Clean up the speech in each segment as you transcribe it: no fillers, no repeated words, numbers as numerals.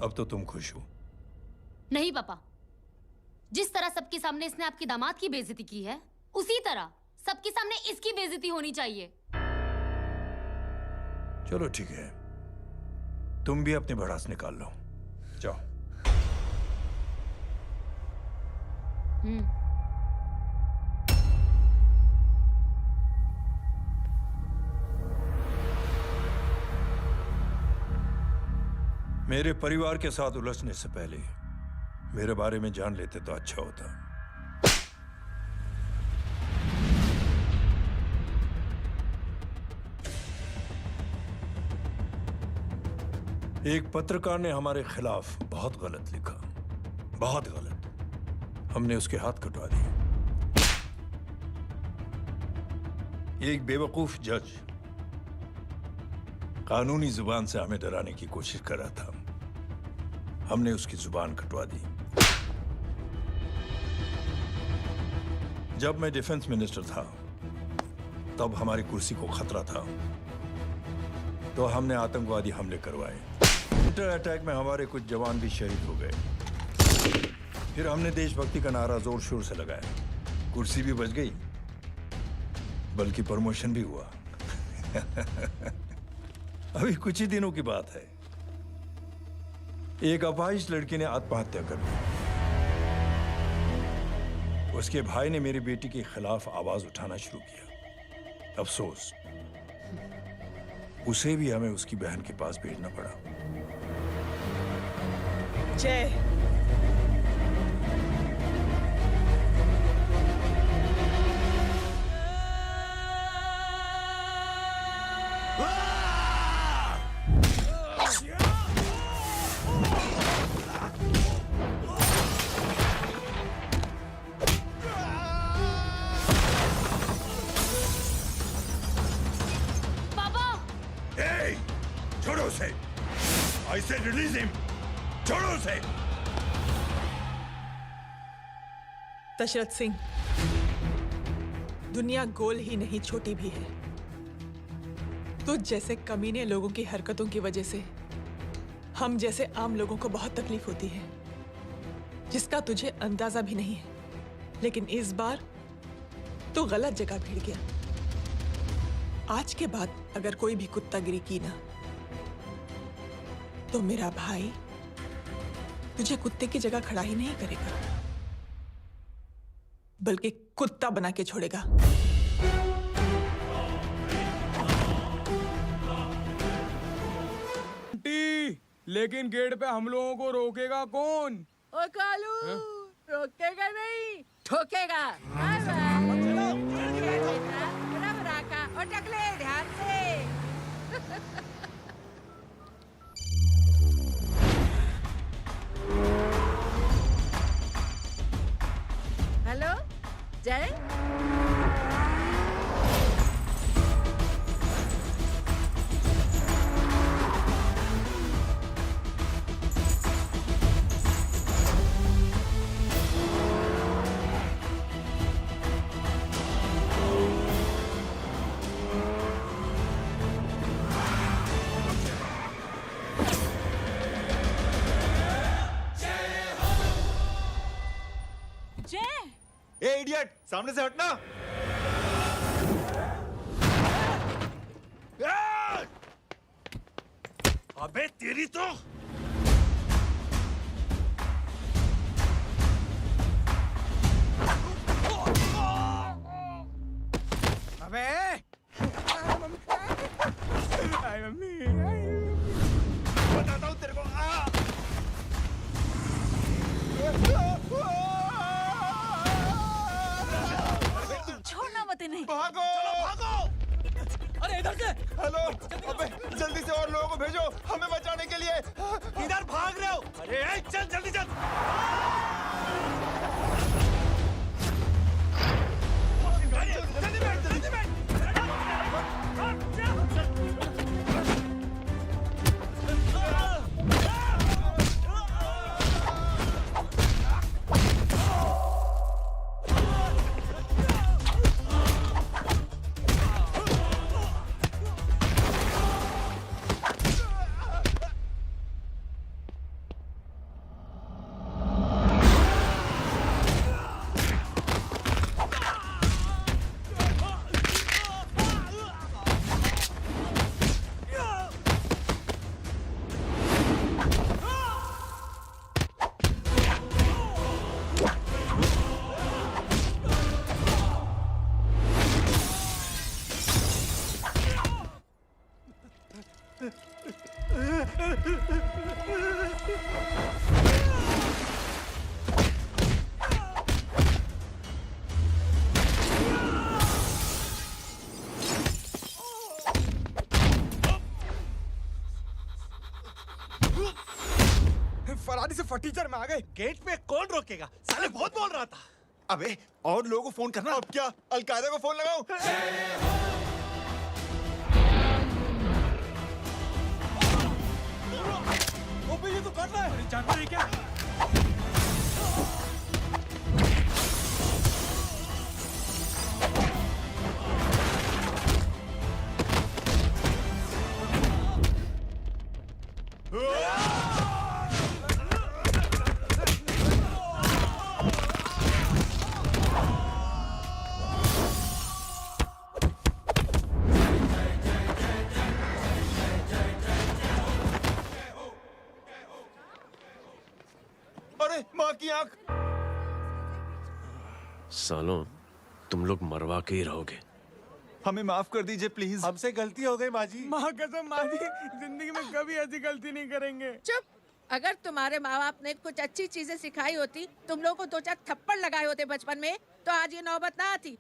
अब तो तुम खुश हो? नहीं पापा, जिस तरह सबके सामने इसने आपकी दामाद की बेइज्जती की है, उसी तरह सबके सामने इसकी बेइज्जती होनी चाहिए। चलो ठीक है, तुम भी अपनी भड़ास निकाल लो, जाओ। मेरे परिवार के साथ उलझने से पहले मेरे बारे में जान लेते तो अच्छा होता। एक पत्रकार ने हमारे खिलाफ बहुत गलत लिखा, बहुत गलत। हमने उसके हाथ कटवा दिए। एक बेवकूफ जज कानूनी जुबान से हमें डराने की कोशिश कर रहा था, हमने उसकी जुबान कटवा दी। जब मैं डिफेंस मिनिस्टर था तब हमारी कुर्सी को खतरा था, तो हमने आतंकवादी हमले करवाए। इंटर अटैक में हमारे कुछ जवान भी शहीद हो गए। फिर हमने देशभक्ति का नारा जोर शोर से लगाया। कुर्सी भी बच गई, बल्कि प्रमोशन भी हुआ। अभी कुछ ही दिनों की बात है, एक अपाहिज लड़की ने आत्महत्या कर ली। उसके भाई ने मेरी बेटी के खिलाफ आवाज उठाना शुरू किया। अफसोस, उसे भी हमें उसकी बहन के पास भेजना पड़ा। जय, छोड़ो उसे! I said release him! छोड़ो उसे! दशरथ सिंह, दुनिया गोल ही नहीं छोटी भी है। तुझ जैसे कमीने लोगों की हरकतों की वजह से हम जैसे आम लोगों को बहुत तकलीफ होती है, जिसका तुझे अंदाजा भी नहीं है। लेकिन इस बार तू गलत जगह भिड़ गया। आज के बाद अगर कोई भी कुत्तागिरी की ना, तो मेरा भाई तुझे कुत्ते की जगह खड़ा ही नहीं करेगा, बल्कि कुत्ता बना के छोड़ेगा। लेकिन गेट पे हम लोगों को रोकेगा कौन? ओ कालू, रोकेगा नहीं, ठोकेगा। और टकले ध्यान से। हेलो जय, ए इडियट, सामने से हटना। अबे तेरी तो! अबे! मम्मी! बताता हूँ तेरे को। छोड़ना मत इन्हें। भागो! चलो भागो! अरे इधर से! हेलो, अबे जल्दी से और लोगों को भेजो हमें बचाने के लिए। इधर भाग रहे हो? अरे चल जल्दी चल! जल्दी बैठ, जल्दी बैठ! फरारी से फटीचर में आ गए। गेट पे कौन रोकेगा? साले बहुत बोल रहा था। अबे और लोगों को फोन करना। अब क्या अलकायदा को फोन लगाऊं? ओपी ये तो कर रहा है। जानता है क्या? अरे माँ की आंख। सालों तुम लोग मरवा के ही रहोगे। हमें माफ कर दीजिए प्लीज। हमसे गलती हो गई माँ जी। माँ कसम माँ जी, जिंदगी में कभी ऐसी गलती नहीं करेंगे। चुप। अगर तुम्हारे माँ बाप ने कुछ अच्छी चीजें सिखाई होती, तुम लोगों को 2-4 थप्पड़ लगाए होते बचपन में, तो आज ये नौबत ना आती।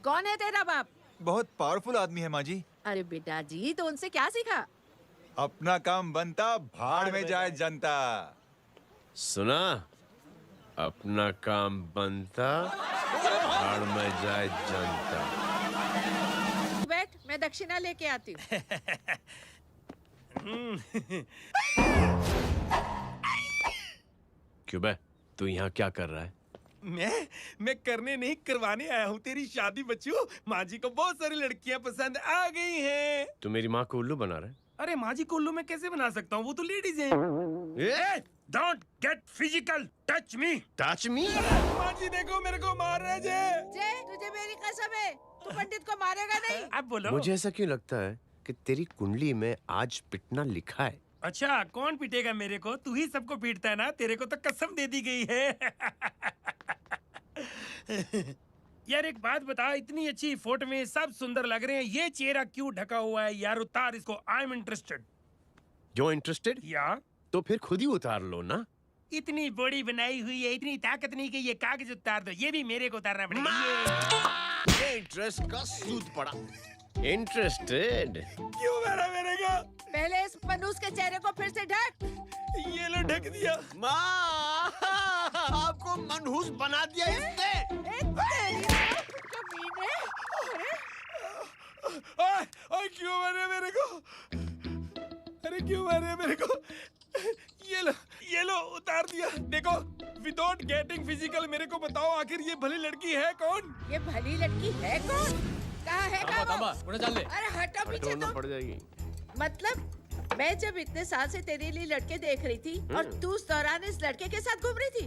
कौन है तेरा बाप? बहुत पावरफुल आदमी है माँ जी। अरे बेटा जी, तो उनसे क्या सीखा? अपना काम बनता, भाड़ में जाए जनता। सुना? अपना काम बनता, भाड़ में जाए जनता। बैठ, मैं दक्षिणा लेके आती हूँ। क्यों बे, तू यहाँ क्या कर रहा है? मैं करने नहीं करवाने आया हूँ तेरी शादी बच्चों। माँ जी को बहुत सारी लड़कियाँ पसंद आ गई हैं। तू मेरी माँ को उल्लू बना रहा है? अरे माँ जी को उल्लू मैं कैसे बना सकता हूँ? वो तो लेडीज हैं। Don't get physical, touch me. Touch me? माँ जी देखो मेरे को मार रहे जय। जय, तुझे मेरी कसम है, तू पंडित को मारेगा नहीं। अब बोलो। मुझे ऐसा क्यों लगता है कि तेरी कुंडली में आज पिटना लिखा है? अच्छा, कौन पीटेगा मेरे को? तू ही सबको पीटता है ना। तेरे को तो कसम दे दी गई है। यार एक बात बता, इतनी अच्छी फोटो में सब सुंदर लग रहे हैं, ये चेहरा क्यों ढका हुआ है? यार उतार इसको। I am interested. जो इंटरेस्टेड? या तो फिर खुद ही उतार लो ना। इतनी बॉडी बनाई हुई है, इतनी ताकत नहीं कि ये कागज उतार दो। ये भी मेरे को उतारना पड़ेगा। ये इंटरेस्ट का सूद पड़ा। इंटरेस्टेड? क्यों मारा मेरे को? पहले इस मनूस के चेहरे को फिर से ढक। ये लो ढक दिया। माँ, आपको मनहूस बना दिया इसने। कमीने। ओए क्यों मारे मेरे को? अरे क्यों मारे मेरे को? ये लो उतार दिया। देखो, विदाउट गेटिंग फिजिकल मेरे को बताओ, आखिर ये भली लड़की है कौन? ये भली लड़की है कौन? कहाँ है कहाँ वो? चल ले। अरे हटो पीछे ढूंढना तो। पड़ जाएगी। मतलब मैं जब इतने साल से तेरे लिए लड़के देख रही थी और तू उस दौरान इस लड़के के साथ घूम रही थी।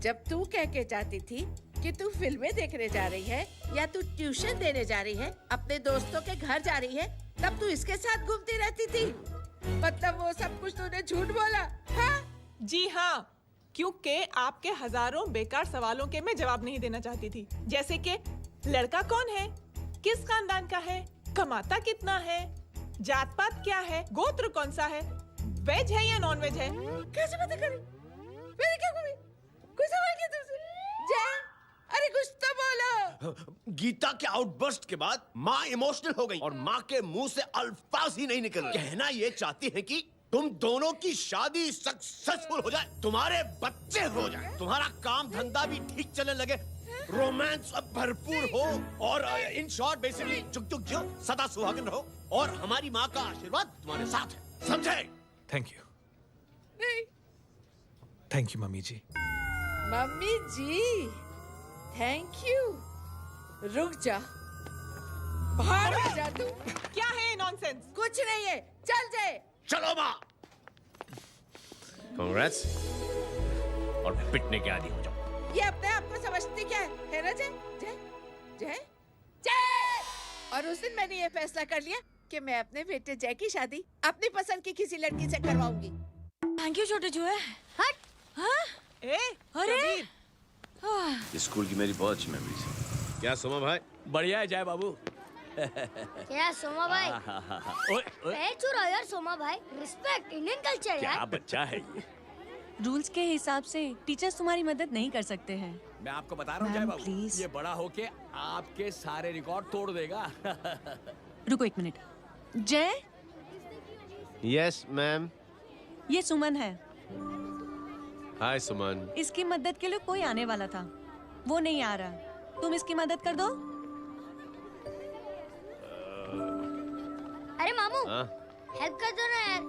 जब तू कह के जाती थी कि तू फिल्में देखने जा रही है या तू ट्यूशन देने जा रही है, अपने दोस्तों के घर जा रही है, तब तू इसके साथ घूमती रहती थी। मतलब वो सब कुछ तूने झूठ बोला? हाँ? जी हाँ, क्योंकि आपके हजारों बेकार सवालों के मैं जवाब नहीं देना चाहती थी। जैसे कि लड़का कौन है, किस खानदान का है, कमाता कितना है, जात पात क्या है, गोत्र कौन सा है, वेज है या नॉन वेज है। कैसे पता करी? मैंने क्या करी? कोई सवाल किया तुमसे? जय, अरे कुछ तो बोलो। गीता के आउटबर्स्ट के बाद माँ इमोशनल हो गई और माँ के मुंह से अल्फाज ही नहीं निकल रहे। कहना ये चाहती है कि तुम दोनों की शादी सक्सेसफुल हो जाए, तुम्हारे बच्चे हो जाए, तुम्हारा काम धंधा भी ठीक चलने लगे, रोमांस अब भरपूर हो और इन शॉर्ट बेसिकली जुग जुग जियो, सदा सुहागन रहो और हमारी माँ का आशीर्वाद तुम्हारे साथ है। समझे? थैंक यू, नहीं, thank you mummy ji. Mummy ji, thank you. रुक जा, बाहर आ जा तू। क्या है नॉनसेंस? कुछ नहीं है, चल जाए। चलो माँ। कांग्रेट्स और पिटने के आदी हो जाओ। ये अपने आप को समझती क्या है ना जय? जय, जय, जय। और उस दिन मैंने ये फैसला कर लिया कि मैं अपने बेटे जय की शादी अपनी पसंद की किसी लड़की से करवाऊंगी। थैंक यू छोटे जुए। हट। हाँ? ए, अरे स्कूल की मेरी बहुत अच्छी मेमोरीज है। क्या सोमा भाई? बढ़िया है जय बाबू। क्या सोमा भाई? पैर छू यार सोमा भाई, रिस्पेक्ट इंडियन कल्चर क्या यार। बच्चा है ये? रूल्स के हिसाब से टीचर्स तुम्हारी मदद नहीं कर सकते हैं। मैं आपको बता रहा हूँ जय मैम, बाबू, प्लीज। ये बड़ा होके आपके सारे रिकॉर्ड तोड़ देगा। रुको एक मिनट। जय, यस मैम। ये सुमन है। हाय सुमन। इसकी मदद के लिए कोई आने वाला था, वो नहीं आ रहा। तुम इसकी मदद कर दो। अरे मामू, हाँ? हेल्प कर दो ना यार,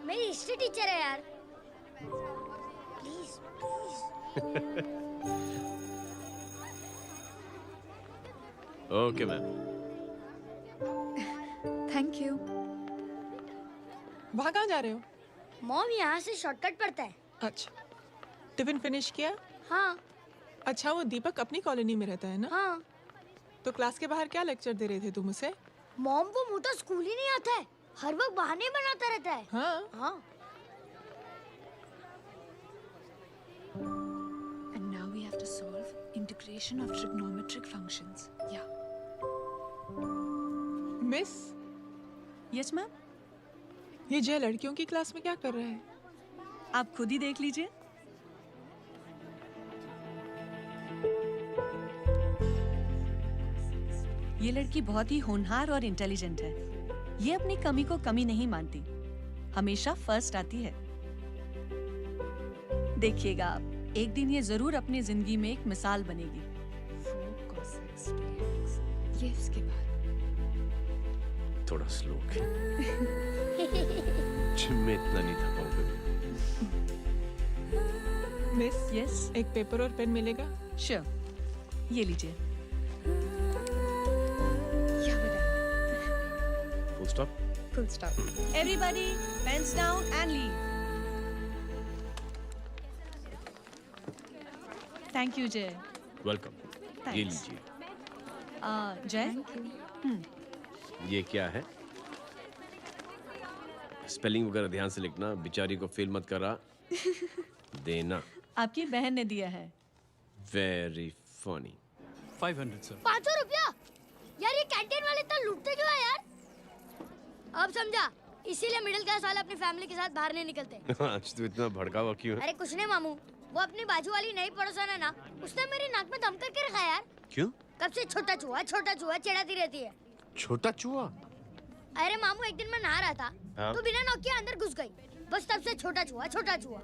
मेरी हिस्ट्री टीचर है यार। Please please. Okay ma'am. Thank you. वहाँ कहाँ जा रहे हो? मॉम यहाँ से शॉर्टकट पड़ता है। अच्छा, टिफिन फिनिश किया? हाँ अच्छा, वो दीपक अपनी कॉलोनी में रहता है ना? हाँ। तो क्लास के बाहर क्या लेक्चर दे रहे थे तुम उसे? मॉम को मुंह तो स्कूल ही नहीं आता है, हर वक्त बहाने बनाता रहता है। हाँ। हाँ। And now we have to solve integration of trigonometric functions. Yeah. Miss, Yes, ma'am. ये जय लड़कियों की क्लास में क्या कर रहा है? आप खुद ही देख लीजिए। ये लड़की बहुत ही होनहार और इंटेलिजेंट है। ये अपनी कमी को कमी नहीं मानती, हमेशा फर्स्ट आती है। देखिएगा आप, एक दिन ये जरूर अपनी जिंदगी में एक मिसाल बनेगी। ये इसके बाद थोड़ा स्लो जिम में इतना नहीं था पाऊंगा। मिस, यस, एक पेपर और पेन मिलेगा? श्योर, ये लीजिए। Full stop. Full stop. Everybody, pens down and leave. Thank you, Jay. Welcome. ये Thanks. लीजिए। जय, ये क्या है? स्पेलिंग वगैरह ध्यान से लिखना, बेचारी को फेल मत करा देना। आपकी बहन ने दिया है। Very funny. 500 सर। 500 रुपया? यार ये कैंटीन वाले इतना लूटते क्यों है यार? अब समझा, इसीलिए मिडिल क्लास वाले अपनी फैमिली के साथ बाहर नहीं निकलते। आज तो इतना भड़का हुआ क्यों है? अरे कुछ नहीं मामू, वो अपनी बाजू वाली नई पड़ोसन है ना, उसने मेरी नाक में दम करके रखा यार। क्यों? कब से छोटा चूहा चिढ़ाती रहती है। छोटा चूहा? अरे मामू, एक दिन मैं नहा रहा था, हाँ? तो बिना नॉक के अंदर घुस गई। बस तब से छोटा चूहा।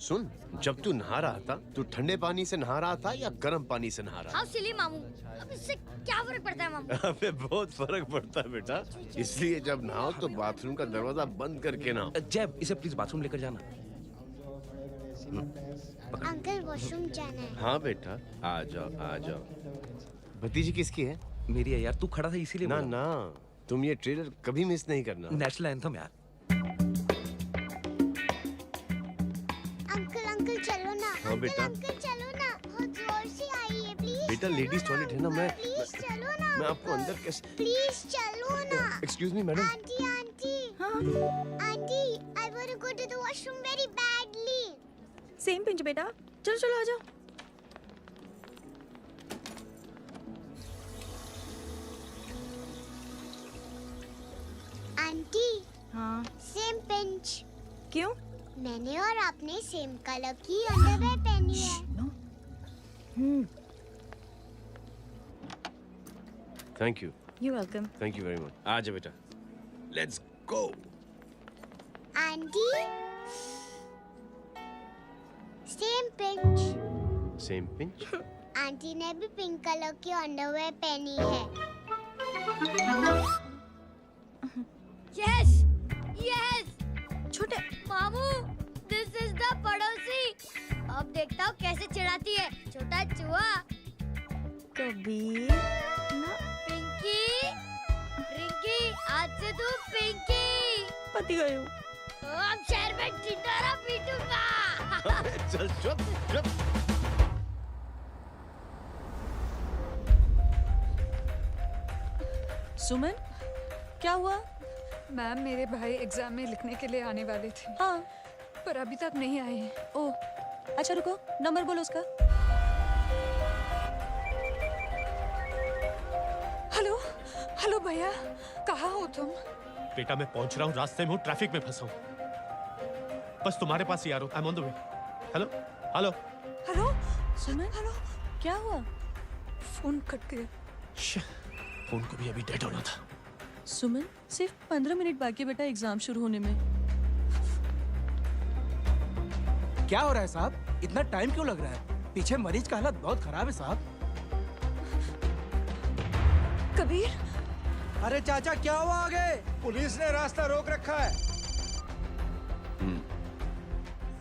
सुन, जब तू नहा रहा था, तू ठंडे पानी से नहा रहा था या गर्म पानी से नहा रहा हाउ सिली मामू, अब इससे क्या फर्क पड़ता है मामू? था? अबे बहुत फर्क पड़ता है बेटा। इसलिए जब नहाओ तो बाथरूम का दरवाजा बंद करके नहाओ। जय, इसे प्लीज बाथरूम लेकर जाना। अंकल वॉशरूम जाना है। हाँ बेटा, आ जाओ। भतीजी किसकी है? मेरी है यार, तू खड़ा था इसीलिए ना बोला। ना, तुम ये ट्रेलर कभी मिस नहीं करना। नेशनल एंथम यार। अंकल चलो ना। हाँ बेटा। अंकल चलो ना, बहुत जोर से आई है प्लीज। बेटा लेडीज टॉयलेट है ना, प्लीज चलो ना। मैं आपको अंदर कैसे? प्लीज चलो ना। Excuse me madam. Aunty I want to go to the washroom very badly. Same pinch बेटा। चलो आ जाओ। आंटी, हाँ, सेम पिंच। क्यों? मैंने और आपने सेम कलर की अंडरवेयर पहनी है। Thank you. You welcome. Thank you very much. आ जाओ बेटा, let's go. Aunty, same pinch. Same pinch. Aunty ने भी पिंक कलर की अंडरवेयर पहनी है। यस छोटे मामू, दिस इज द पड़ोसी। अब देखता हूँ कैसे चिढ़ाती है छोटा चूहा। कभी पिंकी, रिंकी, आज से तू पिंकी। पति गई हूँ। अब शहर में टिंडोरा पीटूंगा। चल चुप। सुमन, क्या हुआ? मैम, मेरे भाई एग्जाम में लिखने के लिए आने वाले थे, हाँ, पर अभी तक नहीं आए हैं। ओ, अच्छा रुको, नंबर बोलो उसका। हेलो हेलो भैया, कहाँ हो तुम? बेटा मैं पहुंच रहा हूँ, रास्ते में हूँ, ट्रैफिक में फंसा हूँ। बस तुम्हारे पास ही आ रहा हूँ। I am on the way. Hello hello hello Suman, hello, क्या हुआ? फोन कट गया। फोन को भी अभी डेड होना था। सुमन, सिर्फ 15 मिनट बाकी बेटा एग्जाम शुरू होने में। क्या हो रहा है साहब? इतना टाइम क्यों लग रहा है? पीछे मरीज का हालत बहुत खराब है साहब। कबीर, अरे चाचा क्या हुआ आगे? पुलिस ने रास्ता रोक रखा है।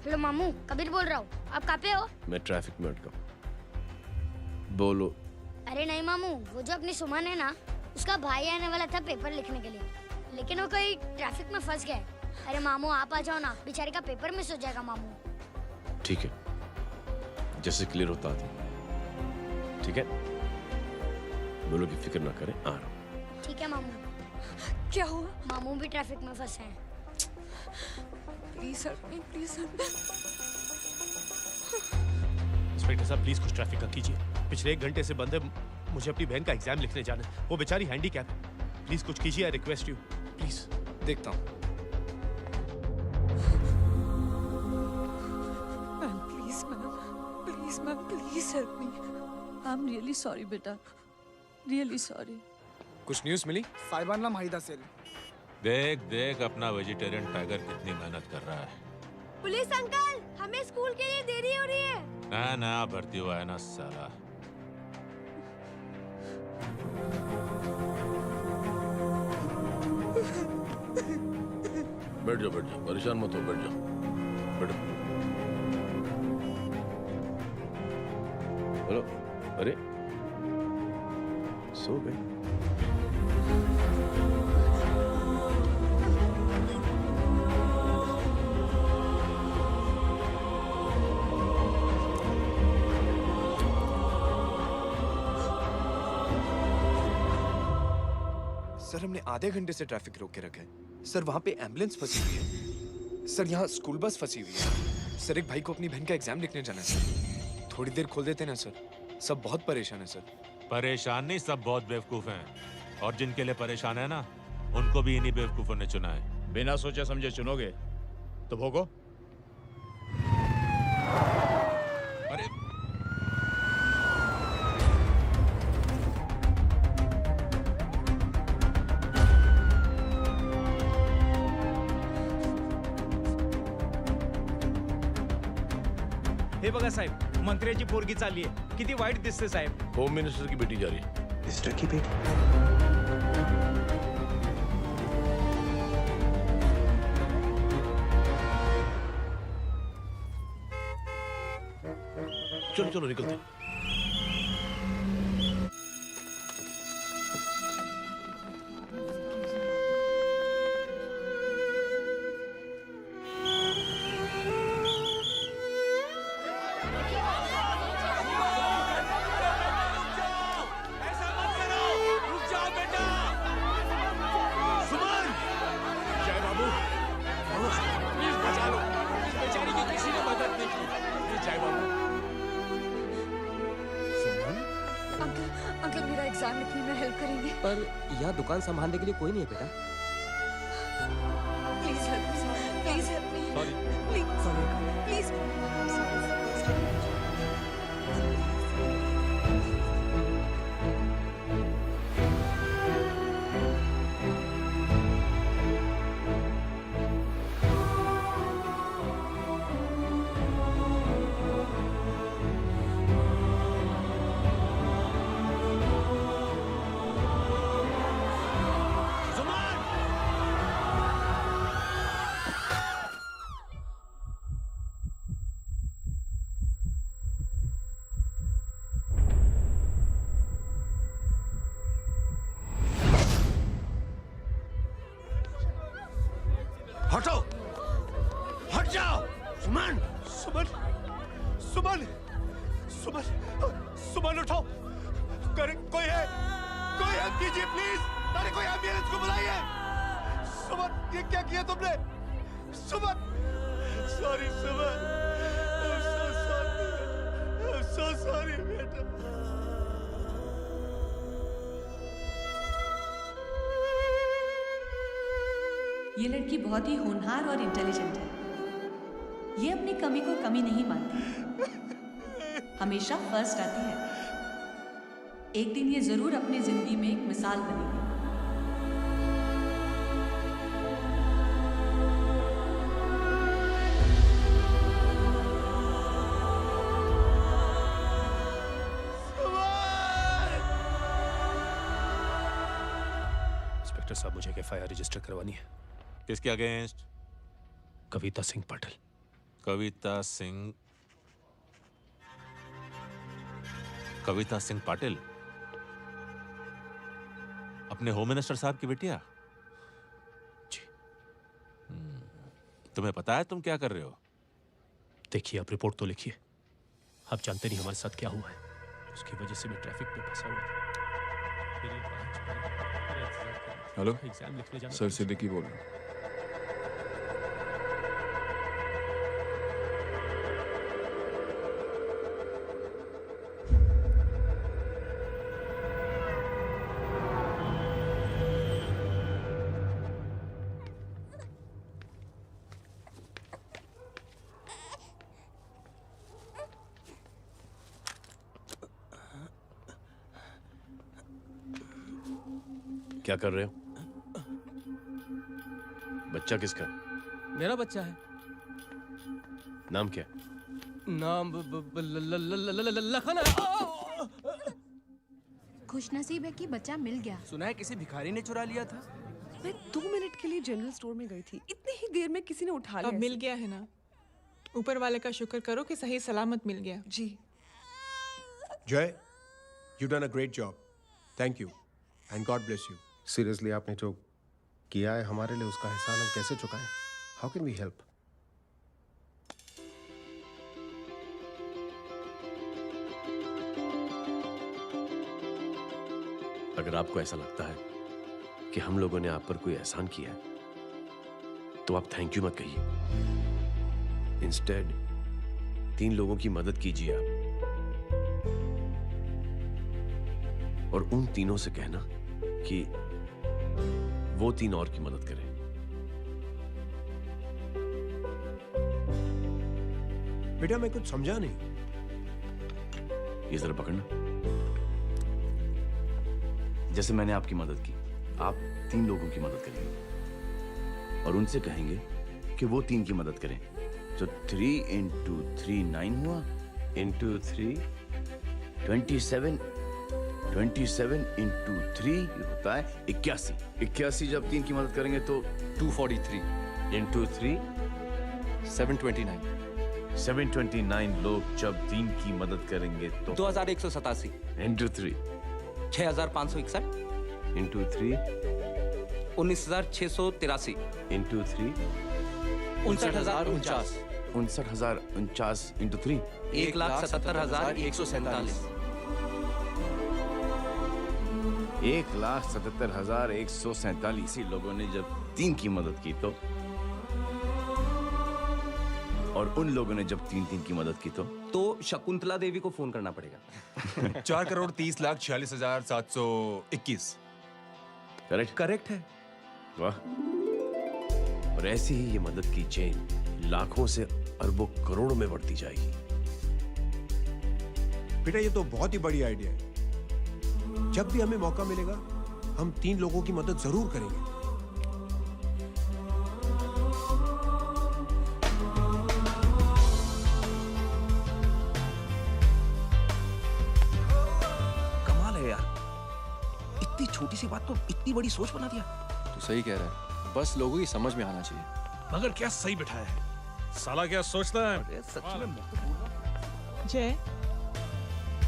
हेलो मामू, कबीर बोल रहा हूँ। आप कहाँ पे हो? मैं ट्रैफिक में अटका हूं। बोलो। अरे नहीं मामू, वो जो अपनी सुमन है ना, उसका भाई आने वाला था पेपर लिखने के लिए, लेकिन वो कहीं ट्रैफिक में फंस गया है। अरे मामू आप आ जाओ ना, बेचारे का पेपर मिस हो जाएगा मामू। ठीक है, जैसे क्लियर होता है। ठीक है, बोलो कि फिक्र ना करें, आ रहा हूं। ठीक है मामू। क्या हुआ? मामू भी ट्रैफिक में फंसे हैं। Please help me, please help me. Inspector साहब प्लीज कुछ ट्रैफिक का कीजिए। पिछले 1 घंटे से बंद है, मुझे अपनी बहन का एग्जाम लिखने जाना है। वो बेचारी हैंडीकैप है। प्लीज कुछ कीजिए, आई रिक्वेस्ट यू प्लीज। देखता हूँ। Ma'am please help me. I am really sorry बेटा, रियली सॉरी। कुछ न्यूज़ मिली? साइबाना माहिदा सेल। देख देख अपना वेजिटेरियन टाइगर कितनी मेहनत कर रहा है। पुलिस अंकल, हमें स्कूल के लिए देरी हो रही है। नया नया भर्ती हुआ है ना साला। बैठ जाओ, परेशान मत हो, बैठ जाओ, बैठो। हेलो, अरे सो गए? सर हमने आधे घंटे से ट्रैफिक रोक के रखा है। सर वहाँ पे एम्बुलेंस फंसी हुई है। सर यहाँ स्कूल बस फंसी हुई है। सर एक भाई को अपनी बहन का एग्जाम लिखने जाना है सर। थोड़ी देर खोल देते ना सर। सब बहुत परेशान है सर। परेशान नहीं, सब बहुत बेवकूफ हैं। और जिनके लिए परेशान है ना, उनको भी इन्हीं बेवकूफों ने चुना है। बिना सोचे समझे चुनोगे तो भोगो। अरे हे बघा साहेब, मंत्र्याची पोरगी चालली आहे। किती वाईट दिसते साहेब। होम मिनिस्टर की बेटी जा रही है। मिनिस्टर की बेटी? चलो चलो निकलते। अंकल मेरा एग्जाम लिखने में हेल्प करेंगे? पर यहाँ दुकान संभालने के लिए कोई नहीं है बेटा। प्लीज हेल्प मी, प्लीज हटो, हट जाओ। सुमन, सुमन, सुमन, सुमन, सुमन उठो। कोई है? कोई हेल्प कीजिए प्लीज। अरे कोई एम्बुलेंस को बुलाइए। सुमन, ये क्या किया तुमने? Suman, sorry Suman, I'm so sorry बेटा। ये लड़की बहुत ही होनहार और इंटेलिजेंट है। ये अपनी कमी को कमी नहीं मानती, हमेशा फर्स्ट आती है। एक दिन ये जरूर अपनी जिंदगी में एक मिसाल बनेगी। इंस्पेक्टर साहब, मुझे एक एफआईआर रजिस्टर करवानी है। किसके अगेंस्ट? कविता सिंह पाटिल। कविता सिंह पाटिल, अपने होम मिनिस्टर साहब की बिटिया? जी। तुम्हें पता है तुम क्या कर रहे हो? देखिए, आप रिपोर्ट तो लिखिए। आप जानते नहीं हमारे साथ क्या हुआ है। उसकी वजह से मैं ट्रैफिक में फंसा हुआ। हेलो एग्जाम लिखने जाना। सर सिद्दीकी बोल रहा हूँ। क्या कर रहे हो? बच्चा किसका? मेरा बच्चा है। नाम क्या? नाम लखन है। खुशनसीब है कि बच्चा मिल गया। सुना है किसी भिखारी ने चुरा लिया था। मैं 2 मिनट के लिए जनरल स्टोर में गई थी, इतनी ही देर में किसी ने उठा लिया। अब मिल गया है ना, ऊपर वाले का शुक्र करो कि सही सलामत मिल गया। जी। जय, you done a great job. Thank you and God bless you. Seriously आपने जो किया है हमारे लिए, उसका एहसान हम कैसे चुकाएं? How can we help? अगर आपको ऐसा लगता है कि हम लोगों ने आप पर कोई एहसान किया है, तो आप थैंक यू मत कहिए। इंस्टेड 3 लोगों की मदद कीजिए आप, और उन तीनों से कहना कि वो 3 और की मदद करें। बेटा मैं कुछ समझा नहीं। ये जरा पकड़ना। जैसे मैंने आपकी मदद की, आप 3 लोगों की मदद करेंगे और उनसे कहेंगे कि वो 3 की मदद करें। तो 3 into 3 9 हुआ, into 3 27 into 3 ये होता है 81। 81 जब 3 की मदद करेंगे तो 243 into 3 729 729 लोग जब 3 की मदद करेंगे तो 2187 into 3 6561 into 3 19683 into 3 59049 59049 into 3 1,77,147 1,77,147 लोगों ने जब 3 की मदद की तो, और उन लोगों ने जब 3 की मदद की तो शकुंतला देवी को फोन करना पड़ेगा। 4,30,46,721। करेक्ट है। वाह। और ऐसी ही ये मदद की चेन लाखों से अरबों करोड़ों में बढ़ती जाएगी। बेटा ये तो बहुत ही बड़ी आइडिया है। जब भी हमें मौका मिलेगा हम 3 लोगों की मदद जरूर करेंगे। कमाल है यार, इतनी छोटी सी बात को इतनी बड़ी सोच बना दिया। तू सही कह रहा है, बस लोगों की समझ में आना चाहिए। मगर क्या सही बिठाया है, साला क्या सोचता है। सच में जय,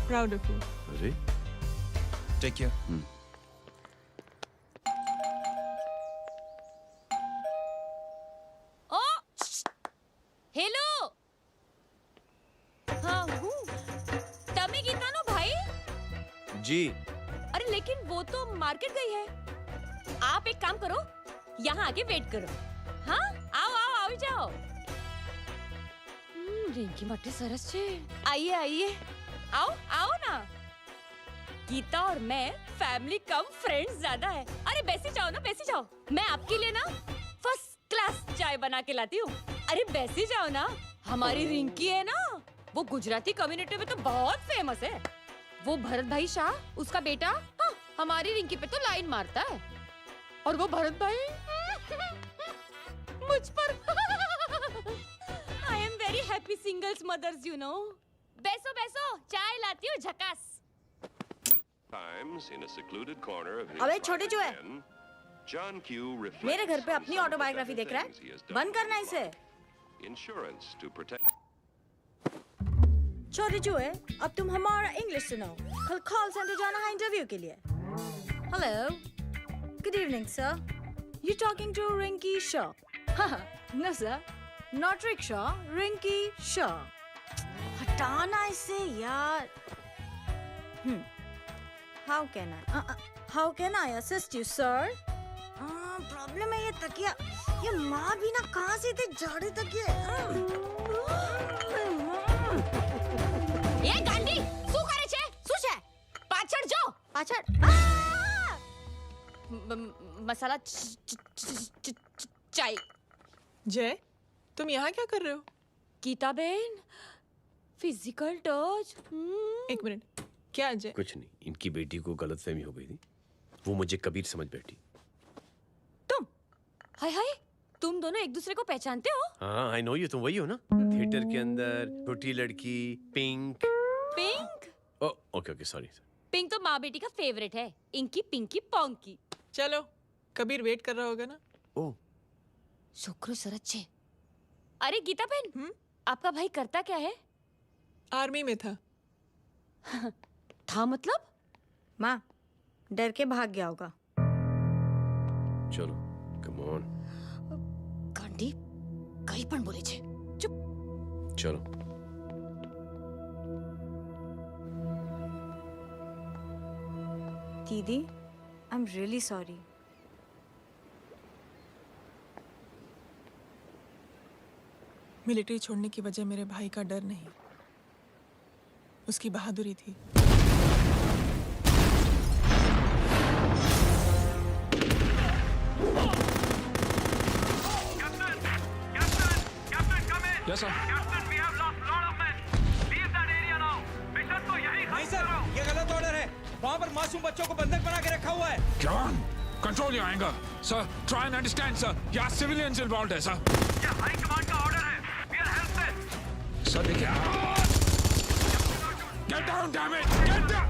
प्राउड ऑफ यू। अरे टेक केयर। ओ हेलो, हाँ हूँ। तमे गीतानो भाई जी। अरे लेकिन वो तो मार्केट गई है। आप एक काम करो, यहाँ आके वेट करो। हाँ आओ आओ आओ जाओ। रिंकी मट्टी सरस छे। आइए आइए, आओ आओ ना। गीता और मैं फैमिली कम फ्रेंड्स ज्यादा है। अरे बैसी जाओ ना, बैसी जाओ। मैं आपके लिए ना फर्स्ट चाय बना के लाती हूँ। अरे बैसी जाओ ना, हमारी रिंकी है ना, वो गुजराती कम्युनिटी में तो बहुत फेमस है। वो भरत भाई शाह, उसका बेटा, हाँ, हमारी रिंकी पे तो लाइन मारता है। और वो भरत भाई मुझ पर I am very happy singles mothers you know. बैसो बैसो, चाय लाती हूँ झकास। अबे छोटे चूहे, मेरे घर पे अपनी ऑटोबायोग्राफी देख रहा है? बंद करना इसे। छोटे चूहे, अब तुम हमारा इंग्लिश सुनाओ। कल कॉल सेंटर जाना है इंटरव्यू के लिए। Hello, good evening sir, you talking to Rinki Shaw? No sir, not rickshaw, Rinki Shaw. हटाना इसे यार। How can I assist you sir? Problem है ये तकिया, ये माँ भी ना कहाँ से इतने जाड़े तकिए। એ ગાંડી શું કરે છે? શું છે? પાછળ જો, પાછળ। મસાલા चाय। जय, तुम यहाँ क्या कर रहे हो? गीता बहन, फिजिकल टच। एक मिनट, क्या जय? कुछ नहीं, इनकी बेटी को गलतफहमी हो गई थी, वो मुझे कबीर समझ बैठी। हाय हाय, तुम दोनों एक दूसरे को पहचानते हो? हाँ, आई नो यू, तुम वही हो ना, थिएटर के अंदर छोटी लड़की pink. Pink? Okay okay, sorry. Pink तो माँ बेटी का फेवरेट है, इंकी पिंकी पोंकी। चलो, कबीर वेट कर रहा होगा ना? ओह, शुक्र सरच्चे। अरे गीता बहन, आपका भाई करता क्या है? आर्मी में था। था मतलब? माँ, डर के भाग गया होगा। चलो, कम ऑन। गांडी, कहीं पण बोले छे। चुप। चलो। दीदी, I am really sorry. Military छोड़ने की वजह मेरे भाई का डर नहीं, उसकी बहादुरी थी। Yes, sir. नहीं सर, ये गलत ऑर्डर है। वहाँ पर मासूम बच्चों को बंधक बना के रखा हुआ है। जवान, control your anger. Sir, try and understand sir. यहाँ सिविलियंस इन्वॉल्व है सर। ये हाई कमांड का ऑर्डर है। We are helpless. सर देखिए। Get down, damn it, get down.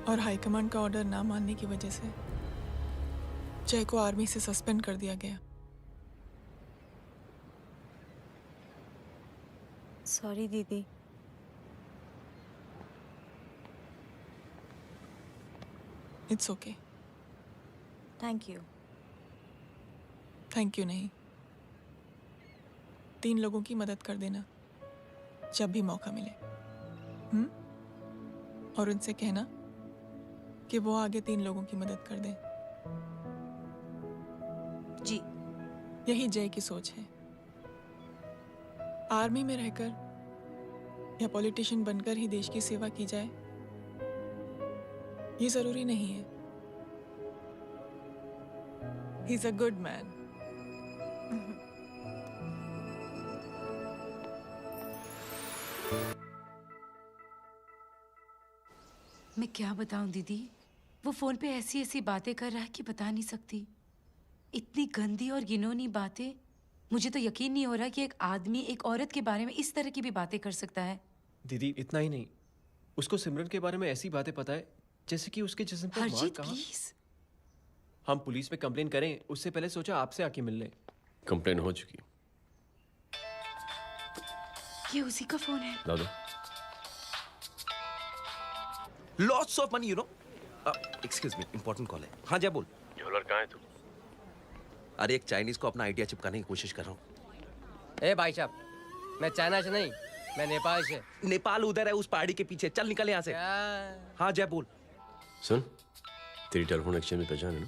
और हाईकमांड का ऑर्डर ना मानने की वजह से जय को आर्मी से सस्पेंड कर दिया गया। सॉरी दीदी। It's okay. Thank you. Thank you नहीं, 3 लोगों की मदद कर देना जब भी मौका मिले। और उनसे कहना कि वो आगे 3 लोगों की मदद कर दें। जी। यही जय की सोच है। आर्मी में रहकर या पॉलिटिशियन बनकर ही देश की सेवा की जाए, ये जरूरी नहीं है। He is a good man. मैं क्या बताऊं दीदी, वो फोन पे ऐसी ऐसी बातें कर रहा है कि बता नहीं सकती। इतनी गंदी और घिनौनी बातें। मुझे तो यकीन नहीं हो रहा कि एक आदमी एक औरत के बारे में इस तरह की भी बातें कर सकता है। दीदी इतना ही नहीं, उसको सिमरन के बारे में ऐसी बातें पता है जैसे कि उसके जिस्म पे मार हरजीत कहाँ। प्लीज। हम पुलिस में कंप्लेन करें उससे पहले सोचा आपसे आके मिल ले। कंप्लेन हो चुकी। ये उसी का फोन है। दादा lots of money, you know. Excuse me, important call है। हाँ जय बोल। ज्वेलर कहाँ है तू? अरे एक चाइनीज को अपना आइडिया चिपकाने की कोशिश कर रहा हूँ। ए भाई साहब, मैं चाइना से नहीं, मैं नेपाल से। नेपाल उधर है उस पहाड़ी के पीछे। चल निकल यहाँ से। हाँ जय बोल। सुन, तेरी टेलीफोन एक्सचेंज में पहचान है ना?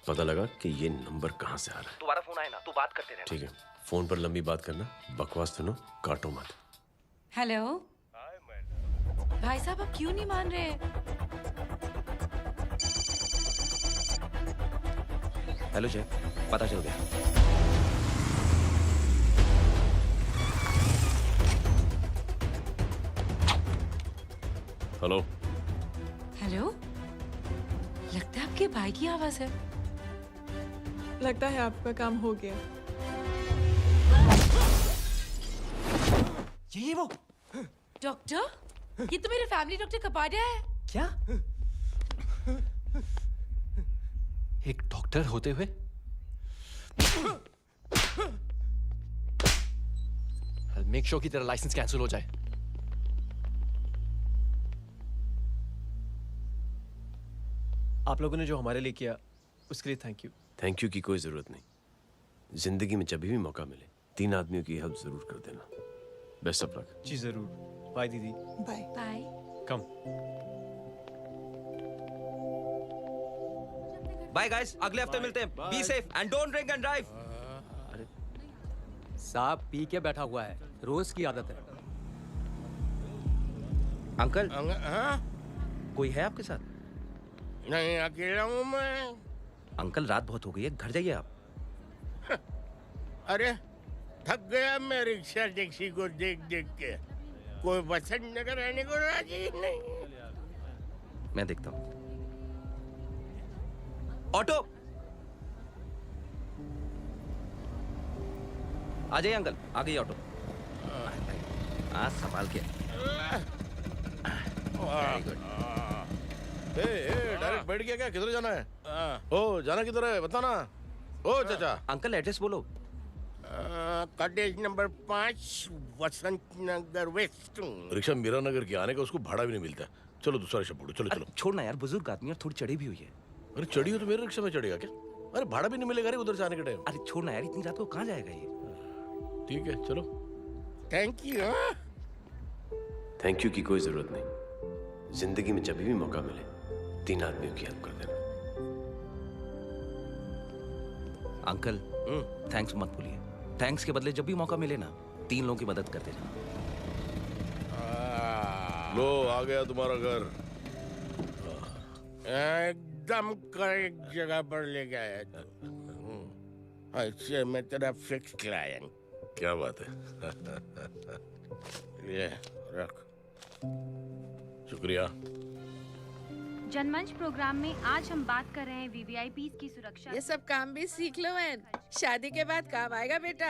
पता लगा कि ये नंबर कहाँ से आ रहा है। दोबारा फोन आए ना तू बात करते रहना। ठीक है, फोन पर लंबी बात करना, बकवास सुनो, काटो मत। हेलो भाई साहब, आप क्यों नहीं मान रहे? हेलो जय, पता चल गया। हेलो हेलो, लगता है आपके भाई की आवाज है। लगता है आपका काम हो गया। ये वो डॉक्टर, ये तो मेरे फैमिली डॉक्टर कपाडिया है। क्या? एक डॉक्टर होते हुए? मेक श्योर कि तेरा लाइसेंस कैंसिल हो जाए। आप लोगों ने जो हमारे लिए किया उसके लिए थैंक यू। थैंक यू की कोई जरूरत नहीं। जिंदगी में जब भी मौका मिले 3 आदमियों की हेल्प जरूर कर देना। Best of luck. जी जरूर। बाय दीदी। Bye bye. Come. Bye guys, अगले हफ्ते मिलते हैं। Be safe and don't drink and drive. अरे साहब पी के बैठा हुआ है, रोज की आदत है। अंकल हाँ? कोई है आपके साथ? नहीं, अकेला हूँ मैं। अंकल रात बहुत हो गई है, घर जाइए आप। अरे थक गया मैं रिक्शा टैक्सी को देख देख के। कोई पसंद नगर रहने को राजी नहीं। मैं देखता हूँ। ऑटो आ जाइए अंकल, आ गई ऑटो। हाँ संभाल के। Very good. डायरेक्ट बैठ गया क्या? किधर जाना है? ओ जाना किधर है बता ना। ओ चाचा। अंकल एड्रेस बोलो। कॉटेज नंबर 5 वसंत नगर वेस्ट। रिक्शा मीरा नगर के आने का उसको भाड़ा भी नहीं मिलता। चलो दूसरा रिक्शा पकड़ो। चलो चलो। छोड़ना यार, बुजुर्ग आदमी और थोड़ी चढ़ी भी हुई है। अरे चढ़ी हो तो मेरे रिक्शा में चढ़ेगा क्या? अरे भाड़ा भी नहीं मिलेगा रे उधर से आने के टाइम। अरे छोड़ना यार, इतनी रात को कहाँ जाएगा ये? ठीक है चलो। Thank you. थैंक यू की कोई जरूरत नहीं। जिंदगी में जब भी मौका मिले 3 आदमियों की हेल्प कर देना। अंकल थैंक्स मत भूलिए। थैंक्स के बदले जब भी मौका मिले ना 3 लोगों की मदद कर देना। लो आ गया तुम्हारा घर। एकदम करेक्ट जगह पर ले गया। अच्छा मैं तेरा फिक्स क्लाइंट। क्या बात है। ये रख। शुक्रिया। जनमंच प्रोग्राम में आज हम बात कर रहे हैं वीवीआईपीज़ की सुरक्षा। ये सब काम भी सीख लो मैन, शादी के बाद काम आएगा बेटा।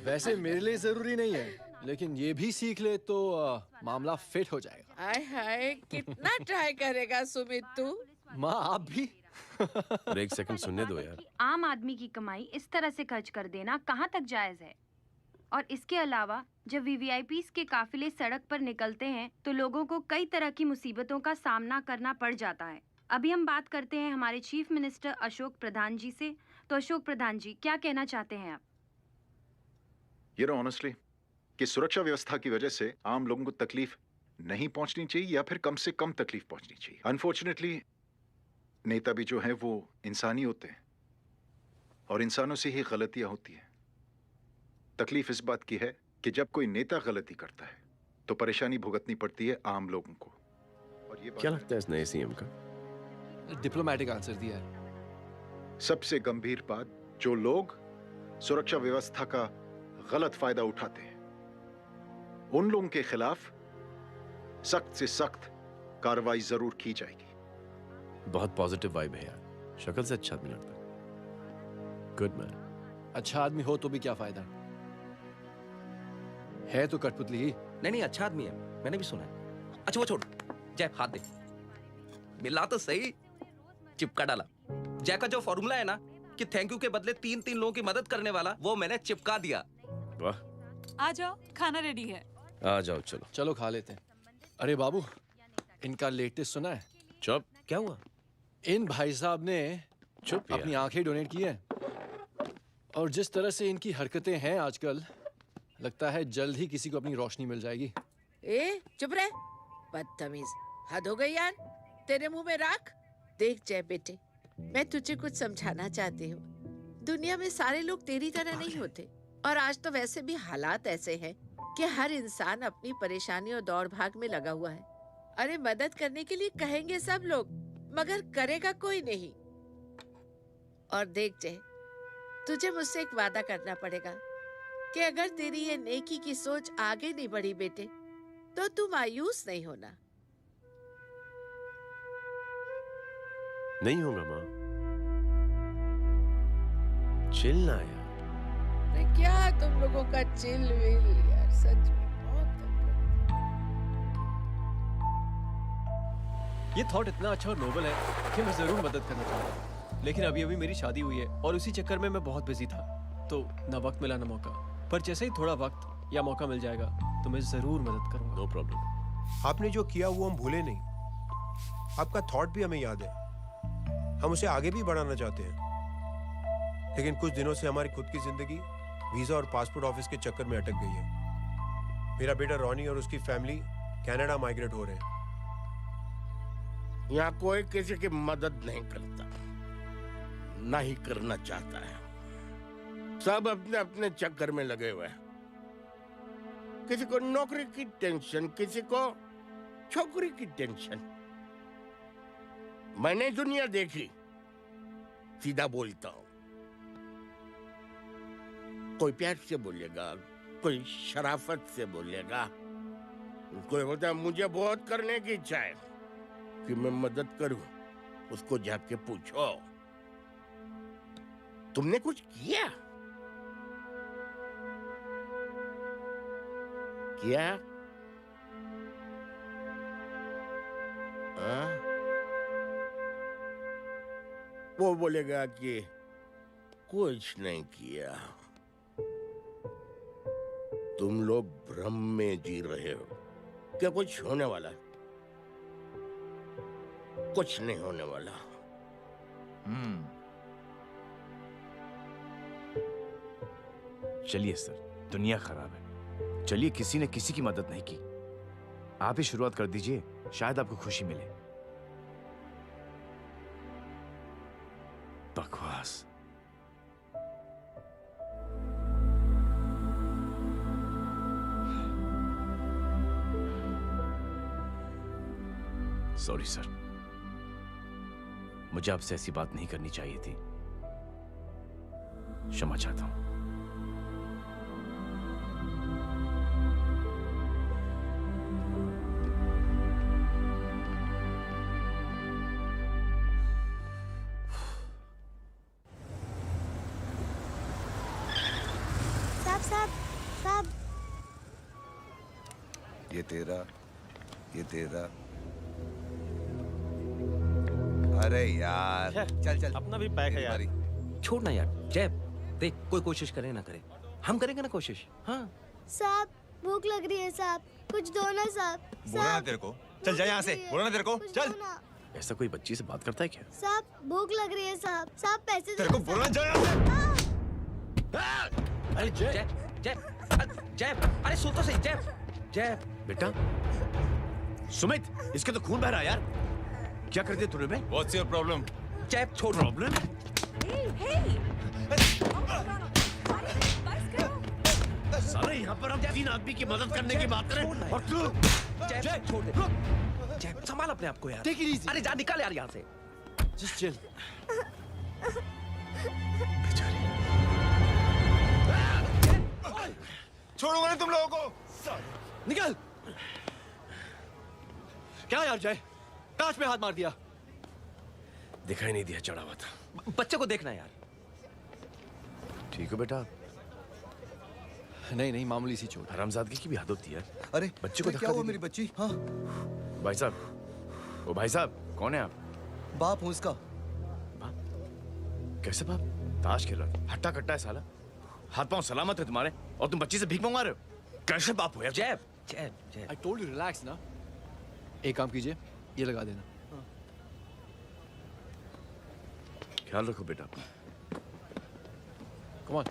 वैसे मेरे लिए जरूरी नहीं है, लेकिन ये भी सीख ले तो मामला फिट हो जाएगा। हाय हाय, कितना ट्राई करेगा सुमित तू? माँ आप भी। अरे एक सेकंड सुनने दो यार। आम आदमी की कमाई इस तरह से खर्च कर देना कहाँ तक जायज है? और इसके अलावा जब वीवीआईपीज़ के काफिले सड़क पर निकलते हैं तो लोगों को कई तरह की मुसीबतों का सामना करना पड़ जाता है। अभी हम बात करते हैं हमारे चीफ मिनिस्टर अशोक प्रधान जी से। तो अशोक प्रधान जी, क्या कहना चाहते हैं आप? ये ऑनेस्टली कि सुरक्षा व्यवस्था की वजह से आम लोगों को तकलीफ नहीं पहुंचनी चाहिए या फिर कम से कम तकलीफ पहुंचनी चाहिए। अनफॉर्चुनेटली नेता भी जो है वो इंसानी होते हैं और इंसानों से ही गलतियां होती हैं। तकलीफ इस बात की है कि जब कोई नेता गलती करता है तो परेशानी भुगतनी पड़ती है आम लोगों को। और ये क्या लगता है इस नए सीएम का? डिप्लोमेटिक आंसर दिया है। सबसे गंभीर बात, जो लोग सुरक्षा व्यवस्था का गलत फायदा उठाते हैं उन लोगों के खिलाफ सख्त से सख्त कार्रवाई जरूर की जाएगी। बहुत पॉजिटिव वाइब है यार, शक्ल से अच्छा आदमी लगता है। Good man. अच्छा आदमी हो तो भी क्या फायदा है तो कठपुतली ही। नहीं अच्छा आदमी है, मैंने भी सुना है। अच्छा वो छोड़, जय हाथ दे। मिला तो सही, चिपका डाला। जय का जो फॉर्मूला है ना कि थैंक यू के बदले 3 लोगों की मदद करने वाला, वो मैंने चिपका दिया। वाह। आ जाओ, खाना रेडी है। आ जाओ, चलो चलो खा लेते हैं। अरे बाबू, इनका लेटेस्ट सुना है? चुप। क्या हुआ? इन भाई साहब ने चुप अपनी आंखें डोनेट की हैं और जिस तरह से इनकी हरकतें हैं आजकल, लगता है जल्द ही किसी को अपनी रोशनी मिल जाएगी। ए चुप रह, बदतमीज, हद हो गई यार। तेरे मुंह में राख। देख जय बेटे, मैं तुझे कुछ समझाना चाहती हूँ। दुनिया में सारे लोग तेरी तरह नहीं होते और आज तो वैसे भी हालात ऐसे हैं कि हर इंसान अपनी परेशानी और दौड़ भाग में लगा हुआ है। अरे मदद करने के लिए कहेंगे सब लोग, मगर करेगा कोई नहीं। और देख जय, तुझे मुझसे एक वादा करना पड़ेगा कि अगर तेरी ये नेकी की सोच आगे नहीं बढ़ी बेटे, तो तू मायूस नहीं होना। नहीं होगा माँ। चिल ना यार। अरे क्या तुम लोगों का चिल विल यार, सच में बहुत। ये थॉट इतना अच्छा और नोबल है कि मैं जरूर मदद करना चाहूंगा, लेकिन अभी अभी मेरी शादी हुई है और उसी चक्कर में मैं बहुत बिजी था, तो ना वक्त मिला ना मौका। पर जैसे ही थोड़ा वक्त या मौका मिल जाएगा तो मैं जरूर मदद करूंगा। No problem. आपने जो किया वो हम भूले नहीं। आपका थॉट भी हमें याद है, हम उसे आगे भी बढ़ाना चाहते हैं। लेकिन कुछ दिनों से हमारी खुद की जिंदगी वीजा और पासपोर्ट ऑफिस के चक्कर में अटक गई है। मेरा बेटा रॉनी और उसकी फैमिली कनाडा माइग्रेट हो रहे हैं। यहाँ कोई किसी की मदद नहीं करता, ना ही करना चाहता है। सब अपने अपने चक्कर में लगे हुए हैं। किसी को नौकरी की टेंशन, किसी को छोकरी की टेंशन। मैंने दुनिया देखी, सीधा बोलता हूं। कोई प्यार से बोलेगा, कोई शराफत से बोलेगा, कोई बोलता है मुझे बहुत करने की इच्छा है कि मैं मदद करूं। उसको जाके पूछो, तुमने कुछ किया? क्या? वो बोलेगा कि कुछ नहीं किया। तुम लोग भ्रम में जी रहे हो। क्या कुछ होने वाला है? कुछ नहीं होने वाला। चलिए सर, दुनिया खराब है। चलिए, किसी ने किसी की मदद नहीं की। आप ही शुरुआत कर दीजिए, शायद आपको खुशी मिले। बकवास। सॉरी सर, मुझे आपसे ऐसी बात नहीं करनी चाहिए थी। क्षमा चाहता हूं। ये तेरा, ये तेरा। अरे यार, चल चल, अपना भी पैक है यार। छोड़ ना यार, जय देख, कोई कोशिश करे ना करे, हम करेंगे ना कोशिश। हाँ साहब, भूख लग रही है साहब, कुछ दो ना साहब। बोला ना तेरे को, चल जा यहाँ से, बोला ना तेरे को, चल। ऐसा कोई बच्ची से बात करता है क्या? साहब भूख लग रही है साहब, साहब पैसे तेरे को बोला जा यहाँ से। अरे जय जय जय, अरे सुन तो सही जय। जय बेटा, सुमित, इसके तो खून बह रहा है यार। क्या कर दिया तूने बे? What's your problem? जय छोड़। प्रॉब्लम? साले यहाँ पर हम 3 आदमी की मदद करने की बात करें और तू जय छोड़ दे। जय संभाल अपने आप को यार। Take it easy. अरे जा निकाल यार यहाँ से। Just chill. छोड़ूंगा नहीं तुम लोगों को। निकल। क्या यार जय, कांच पे हाथ मार दिया। दिखाई नहीं दिया, चढ़ा हुआ था। बच्चे को देखना यार। ठीक हो बेटा? नहीं नहीं, मामूली सी चोट। हरामजादगी की भी हद होती है। अरे बच्चे को क्या हुआ मेरी बच्ची? हाँ भाई साहब, ओ भाई साहब, कौन है आप? बाप हूँ इसका। कैसे बाप? ताश खेल रहा, हट्टा कट्टा है साला। हाथ पांव सलामत है तुम्हारे और तुम बच्ची से भीख मंगवा रहे हो? कैसे बाप हो यार? जय जय जय। I told you relax ना। एक काम कीजिए, ये लगा देना। ख्याल रखो बेटा। Come on.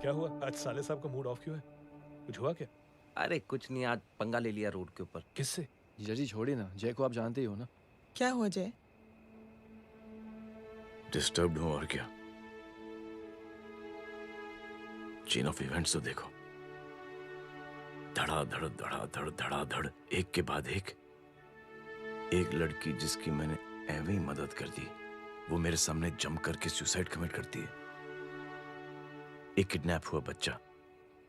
क्या हुआ आज? साले साहब का मूड ऑफ क्यों है? कुछ हुआ क्या? अरे कुछ नहीं, आज पंगा ले लिया रोड के ऊपर। किससे? जीजा जी छोड़िए ना, जय को आप जानते ही हो ना। क्या हुआ जय? डिस्टर्ब्ड हूं और क्या। चेन ऑफ इवेंट्स तो देखो, धड़ाधड़ धड़ाधड़ धड़ाधड़, एक के बाद एक लड़की जिसकी मैंने एवं ही मदद कर दी, वो मेरे सामने जम करके सुसाइड कमिट करती है। एक किडनैप हुआ बच्चा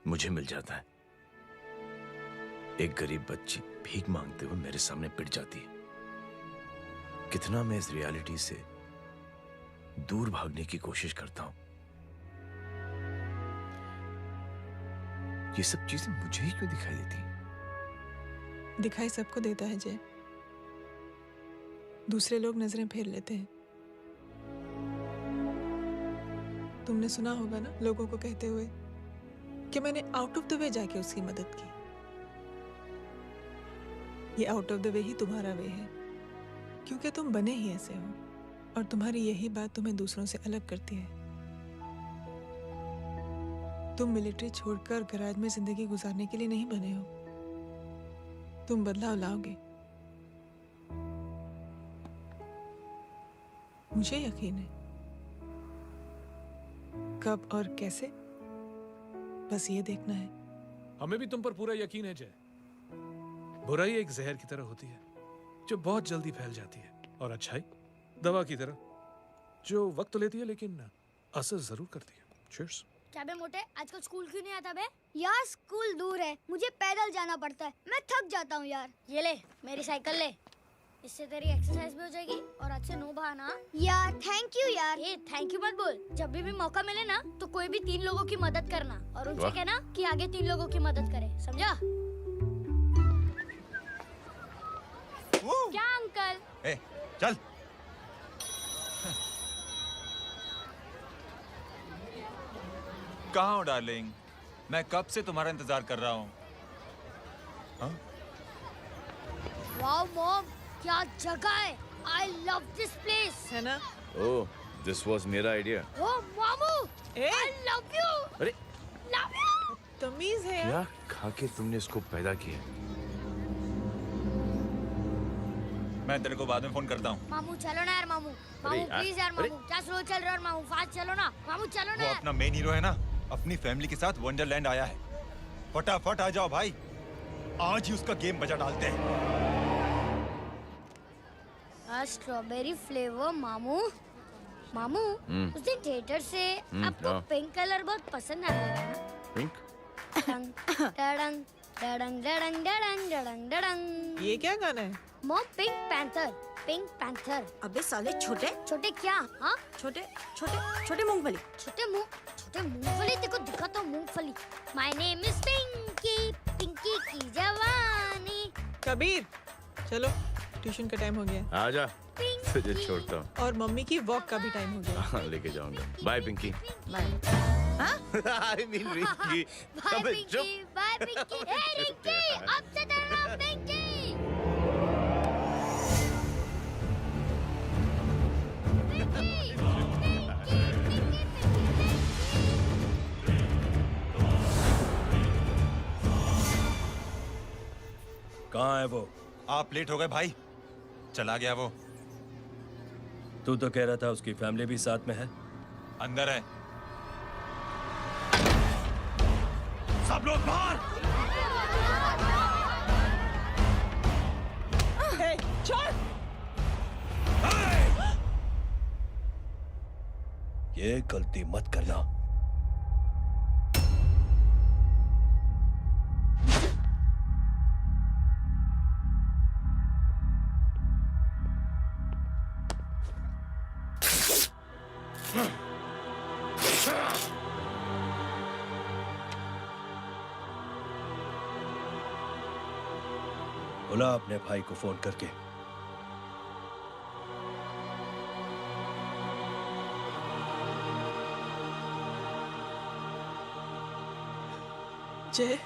मुझे मिल जाता है। एक गरीब बच्ची भीख मांगते हुए मेरे सामने पिट जाती है। कितना मैं इस रियलिटी से दूर भागने की कोशिश करता हूं। ये सब चीजें मुझे ही क्यों दिखाई देती? दिखाई सबको देता है जय, दूसरे लोग नजरें फेर लेते हैं। तुमने सुना होगा ना लोगों को कहते हुए कि मैंने आउट ऑफ द वे जाके उसकी मदद की। ये आउट ऑफ द वे ही तुम्हारा वे है, क्योंकि तुम बने ही ऐसे हो और तुम्हारी यही बात तुम्हें दूसरों से अलग करती है। तुम मिलिट्री छोड़कर गैराज में जिंदगी गुजारने के लिए नहीं बने हो। तुम बदलाव लाओगे, मुझे यकीन है। कब और कैसे, बस ये देखना है। हमें भी तुम पर पूरा यकीन है जय। बुराई एक जहर की तरह होती है जो बहुत जल्दी फैल जाती है, और अच्छाई दवा की तरह जो वक्त लेती है लेकिन असर जरूर करती है। चीयर्स। क्या बे मोटे, आजकल स्कूल क्यों नहीं आता बे? यार स्कूल दूर है, मुझे पैदल जाना पड़ता है, मैं थक जाता हूँ यार। ये ले मेरी साइकिल ले, इससे तेरी एक्सरसाइज भी हो जाएगी और आज से नो बहाना। यार थैंक यू यार। ये थैंक यू मत बोल, जब भी मौका मिले ना तो कोई भी 3 लोगों की मदद करना और उनसे कहना कि आगे 3 लोगों की मदद करे, समझा? क्या अंकल? ए, चल। कहाँ हो डार्लिंग? मैं कब से तुम्हारा इंतजार कर रहा हूँ। हाँ? वाओ मॉम, क्या जगह है। I love this place. है ना? ओह, दिस वाज मेरा आइडिया। Oh मामू, I love you. अरे Love you. तमीज है क्या खा के तुमने इसको पैदा किया? मैं तेरे को बाद में फोन करता हूँ। मामू चलो ना यार, मामू मामू प्लीज यार, मामू क्या स्लो चल रहे हो मामू, फास्ट चलो ना मामू, चलो ना वो यार। अपना मेन हीरो है ना, अपनी फैमिली के साथ वंडरलैंड आया है। फटाफट आ जाओ भाई, आज ही उसका गेम बजा डालते हैं। स्ट्रॉबेरी फ्लेवर मामू। मामू उस दिन थिएटर से आपको हाँ। पिंक कलर बहुत पसंद आया था ना? पिंक? टंग टडंग डडंग डडंग डडंग डडंग डडंग। ये क्या गाना है? Mom, pink panther, pink panther. अबे साले छोटे छोटे क्या? हाँ, छोटे छोटे छोटे मूंगफली। छोटे मूंगफली। देखो दिखाता हूँ मूंगफली। My name is Pinky, Pinky की जवानी। कबीर, चलो ट्यूशन का टाइम हो गया। आजा, तुझे छोड़ता हूँ। और मम्मी की वॉक का भी टाइम हो गया। हाँ, लेके जाऊंगा। Bye Pinky. I mean Rinky. Bye Pinky, bye Pinky. Hey Rinky, अब से तेरा नाम पिंकी। कहाँ है वो? आप लेट हो गए भाई। चला गया वो। तू तो कह रहा था उसकी फैमिली भी साथ में है। अंदर है। सब लोग बाहर। छोड़। ये गलती मत करना। बुला अपने भाई को फोन करके। जय,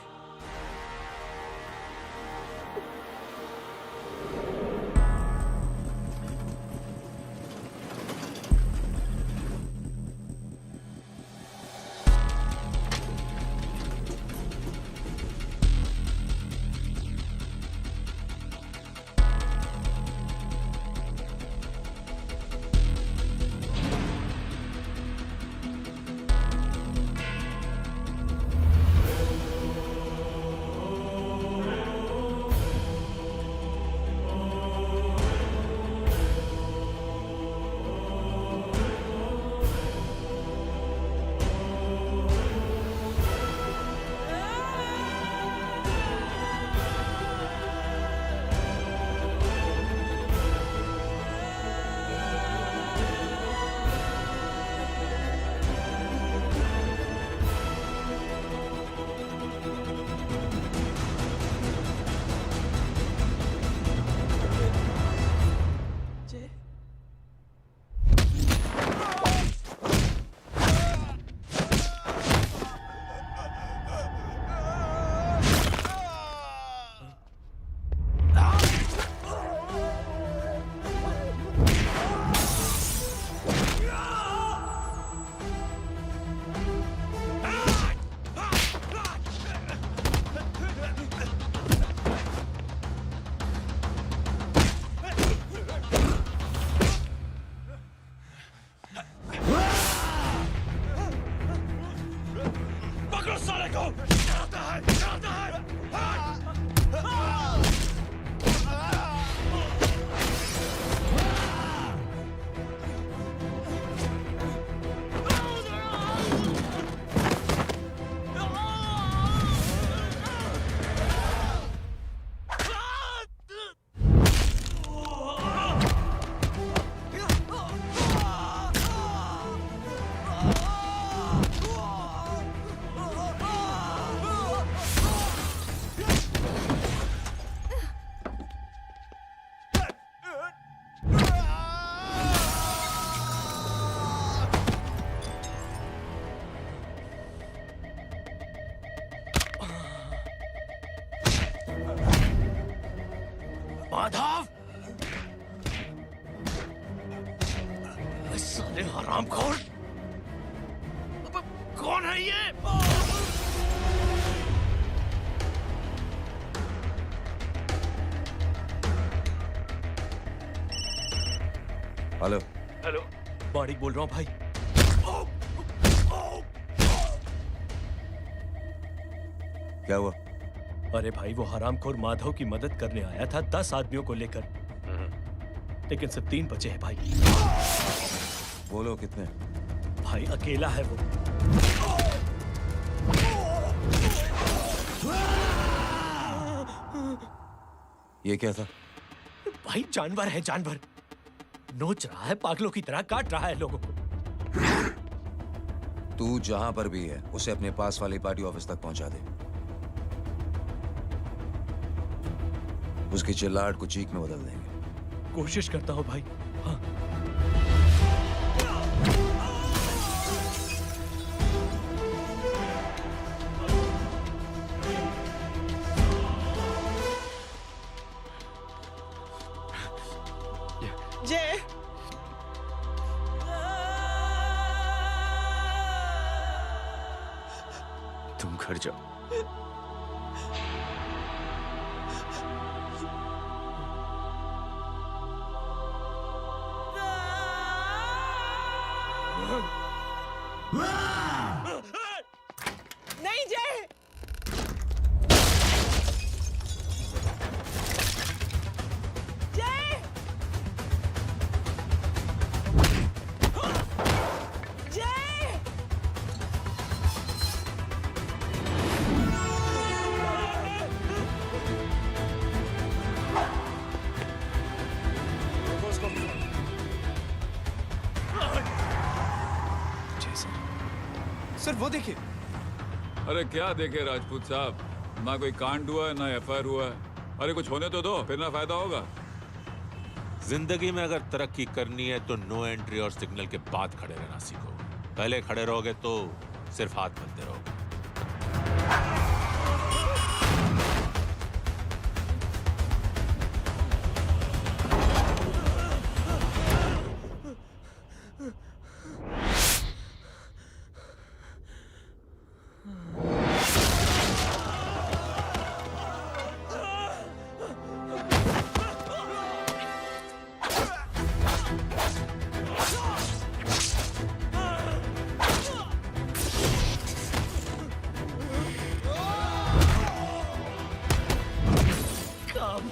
माधव, साले हरामखोर, कौन है ये? हेलो। हेलो, माणिक बोल रहा हूँ भाई। क्या हुआ? अरे भाई, वो हरामखोर माधव की मदद करने आया था 10 आदमियों को लेकर, लेकिन सिर्फ 3 बचे हैं भाई। बोलो कितने? भाई अकेला है वो। ये क्या था? भाई जानवर है, जानवर। नोच रहा है, पागलों की तरह काट रहा है लोगों को। तू जहां पर भी है उसे अपने पास वाली पार्टी ऑफिस तक पहुंचा दे। उसकी चिल्लाहट को चीख में बदल देंगे। कोशिश करता हूं भाई। हाँ। जय, तुम घर जाओ। नहीं जय। जय, जय, सर वो देखिए। अरे क्या देखे राजपूत साहब, ना कोई कांड हुआ है ना एफआईआर हुआ है। अरे कुछ होने तो दो, फिर ना फायदा होगा। जिंदगी में अगर तरक्की करनी है तो नो एंट्री और सिग्नल के बाद खड़े रहना सीखो। पहले खड़े रहोगे तो सिर्फ हाथ मलते रहोगे।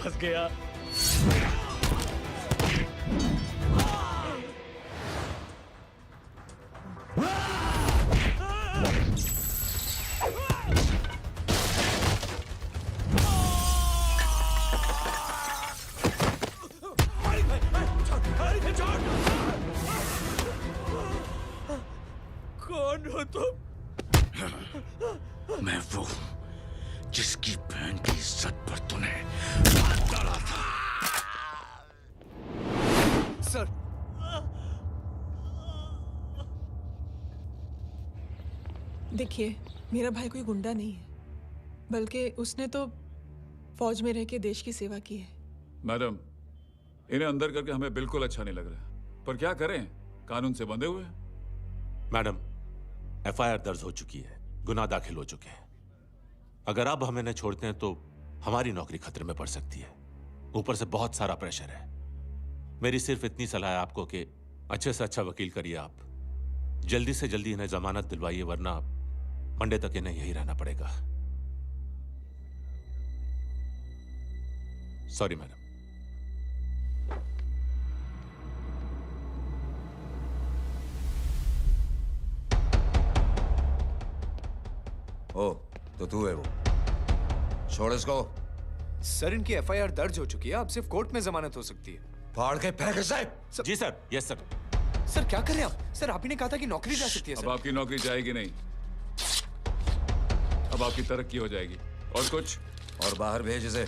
फंस गया। कौन हो तुम? मैं वो जिसकी बहन की इज्जत पर तूने हाथ डाला था। सर, देखिए मेरा भाई कोई गुंडा नहीं है, बल्कि उसने तो फौज में रह के देश की सेवा की है। मैडम, इन्हें अंदर करके हमें बिल्कुल अच्छा नहीं लग रहा, पर क्या करें, कानून से बंधे हुए हैं। मैडम, एफआईआर दर्ज हो चुकी है, गुनाह दाखिल हो चुके हैं। अगर अब हम इन्हें छोड़ते हैं तो हमारी नौकरी खतरे में पड़ सकती है। ऊपर से बहुत सारा प्रेशर है। मेरी सिर्फ इतनी सलाह है आपको कि अच्छे से अच्छा वकील करिए आप। जल्दी से जल्दी इन्हें जमानत दिलवाइए, वरना मंडे तक इन्हें यही रहना पड़ेगा। Sorry madam. ओ, तो तू है वो। छोड़ इसको। सर, इनकी एफआईआर दर्ज हो चुकी है, अब सिर्फ कोर्ट में जमानत हो सकती है। फाड़ के फेंक साहब। जी सर। Yes sir. सर क्या कर रहे हैं आप? सर, आप ही ने कहा था कि नौकरी जा सकती है। अब आपकी नौकरी जाएगी नहीं, अब आपकी तरक्की हो जाएगी। और कुछ? और बाहर भेज इसे।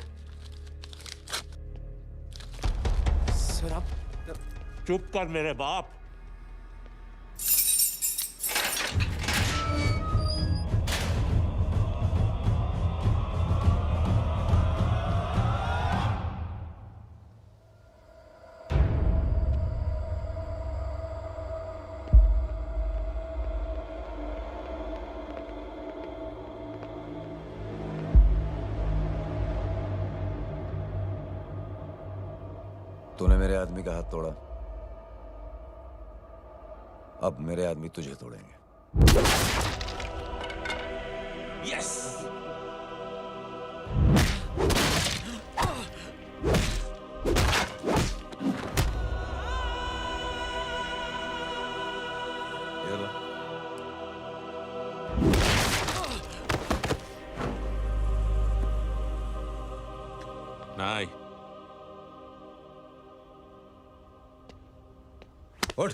सर आप चुप कर मेरे बाप। तूने मेरे आदमी का हाथ तोड़ा, अब मेरे आदमी तुझे तोड़ेंगे। यस। ये लो। नहीं, उठ।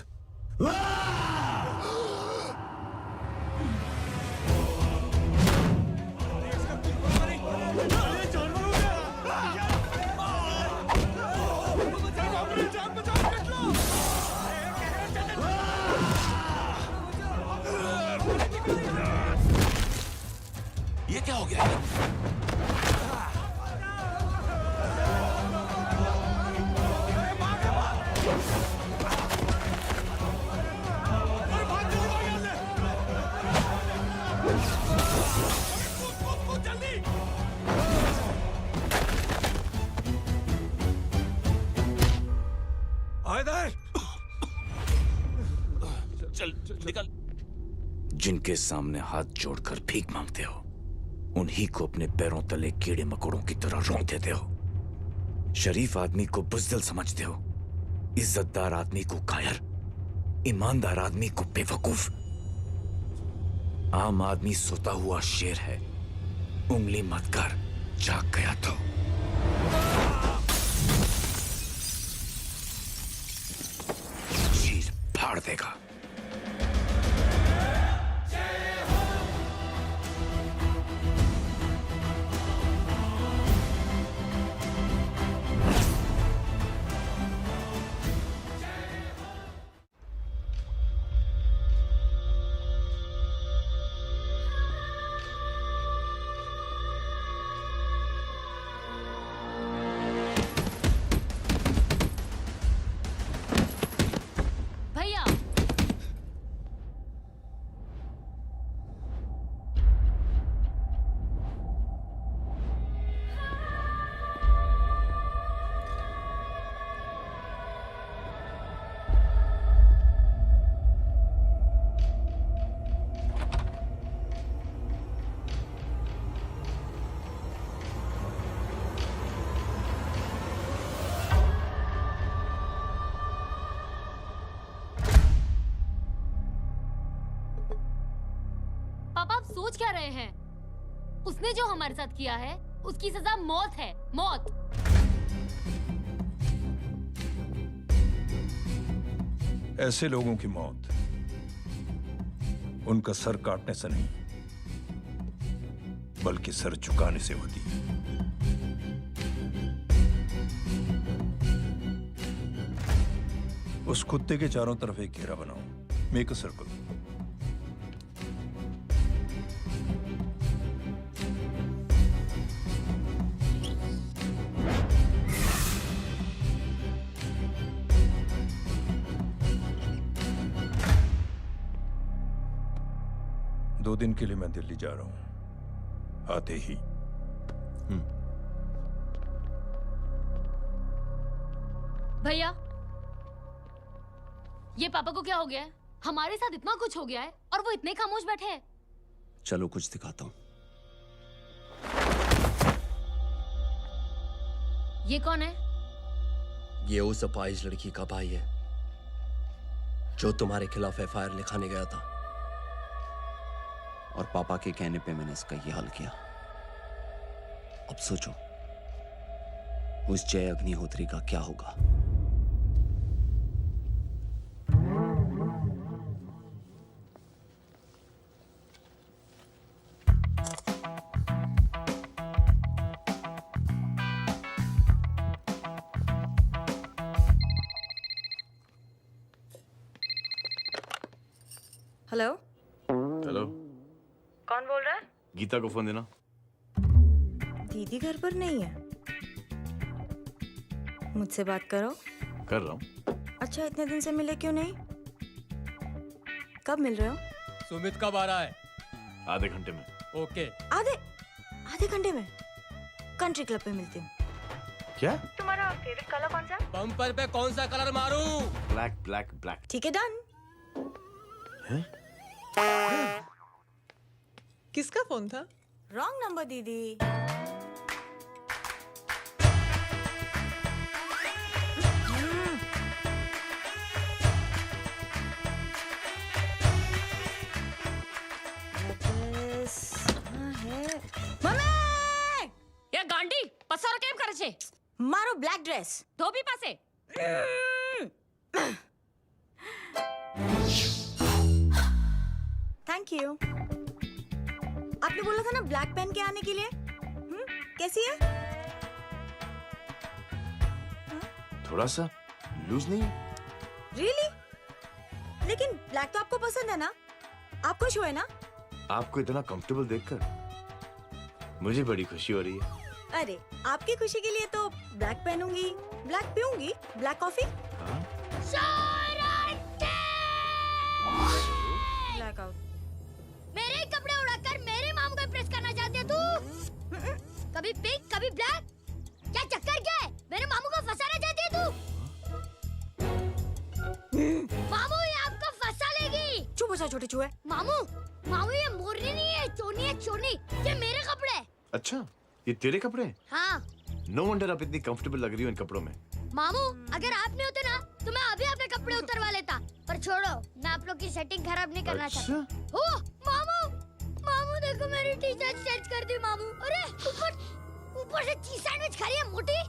ये क्या हो गया? चल निकल। जिनके सामने हाथ जोड़कर भीख मांगते हो, उन्हीं को अपने पैरों तले कीड़े मकोड़ों की तरह रौंद देते हो। शरीफ आदमी को बुज़दिल समझते हो, इज्जतदार आदमी को कायर, ईमानदार आदमी को बेवकूफ। आम आदमी सोता हुआ शेर है, उंगली मत कर, जाग गया तो। चीर फाड़ देगा। भैया पापा आप सोच क्या रहे हैं? उसने जो हमारे साथ किया है उसकी सजा मौत है, मौत। ऐसे लोगों की मौत उनका सर काटने से नहीं, बल्कि सर झुकाने से होती है। उस कुत्ते के चारों तरफ एक घेरा बनाओ, मेक अ सर्कल। दो दिन के लिए मैं दिल्ली जा रहा हूं, आते ही। भैया ये पापा को क्या हो गया है? हमारे साथ इतना कुछ हो गया है और वो इतने खामोश बैठे हैं। चलो कुछ दिखाता हूँ। ये कौन है? ये उस अपाहिज लड़की का भाई है जो तुम्हारे खिलाफ एफआईआर लिखाने गया था, और पापा के कहने पे मैंने इसका ये हाल किया। अब सोचो उस जय अग्निहोत्री का क्या होगा। हेलो हेलो, कौन बोल रहा है? गीता को फोन देना। दीदी घर पर नहीं है। मुझसे बात करो। कर रहा हूँ। अच्छा इतने दिन से मिले क्यों नहीं? कब मिल रहे हो? सुमित कब आ रहा है? आधे घंटे में। ओके। आधे घंटे में कंट्री क्लब पे मिलती हूँ। क्या? तुम्हारा फेवरेट कलर कौन सा? बम्पर पे कौन सा कलर मारूं? Black black black. ठीक है डन। किसका फोन था? रॉन्ग नंबर दीदी। ये गांडी पसारो केम करे छे? मारो ब्लैक ड्रेस ધોબી પાસે थैंक यू। आपने बोला था ना ब्लैक पेन के आने के लिए। कैसी है? थोड़ा सा लूज नहीं है? रियली? लेकिन ब्लैक तो आपको पसंद है ना? आप खुश हुए ना? आपको इतना कंफर्टेबल देखकर मुझे बड़ी खुशी हो रही है। अरे आपकी खुशी के लिए तो ब्लैक पहनूंगी, ब्लैक पीऊंगी, ब्लैक कॉफी। Black out. मेरे कपड़े उड़ाकर मेरे मामू को इम्प्रेस करना चाहती है तू? कभी पिंक कभी ब्लैक, क्या चक्कर क्या है? मेरे मामू को फंसाना चाहती है तू? मामू ये आपको फंसा लेगी। चुप हो जा छोटे चूहे। मामू मामू ये मोरनी नहीं है, चोनी है चोनी। ये मेरे कपड़े हैं। अच्छा ये तेरे कपड़े हैं? हाँ। नो वंडर आप इतनी कंफर्टेबल लग रही हो इन कपड़ों में। मामू अगर आप नहीं होते ना तो मैं अभी अपने कपड़े उतरवा लेता। पर छोड़ो, मैं आप लोग की सेटिंग खराब नहीं करना चाहता। ओ मामू, मामू देखो मेरी टी शर्ट चेंज कर दी मामू। अरे ऊपर से चीज सैंडविच खा रही है मोटी।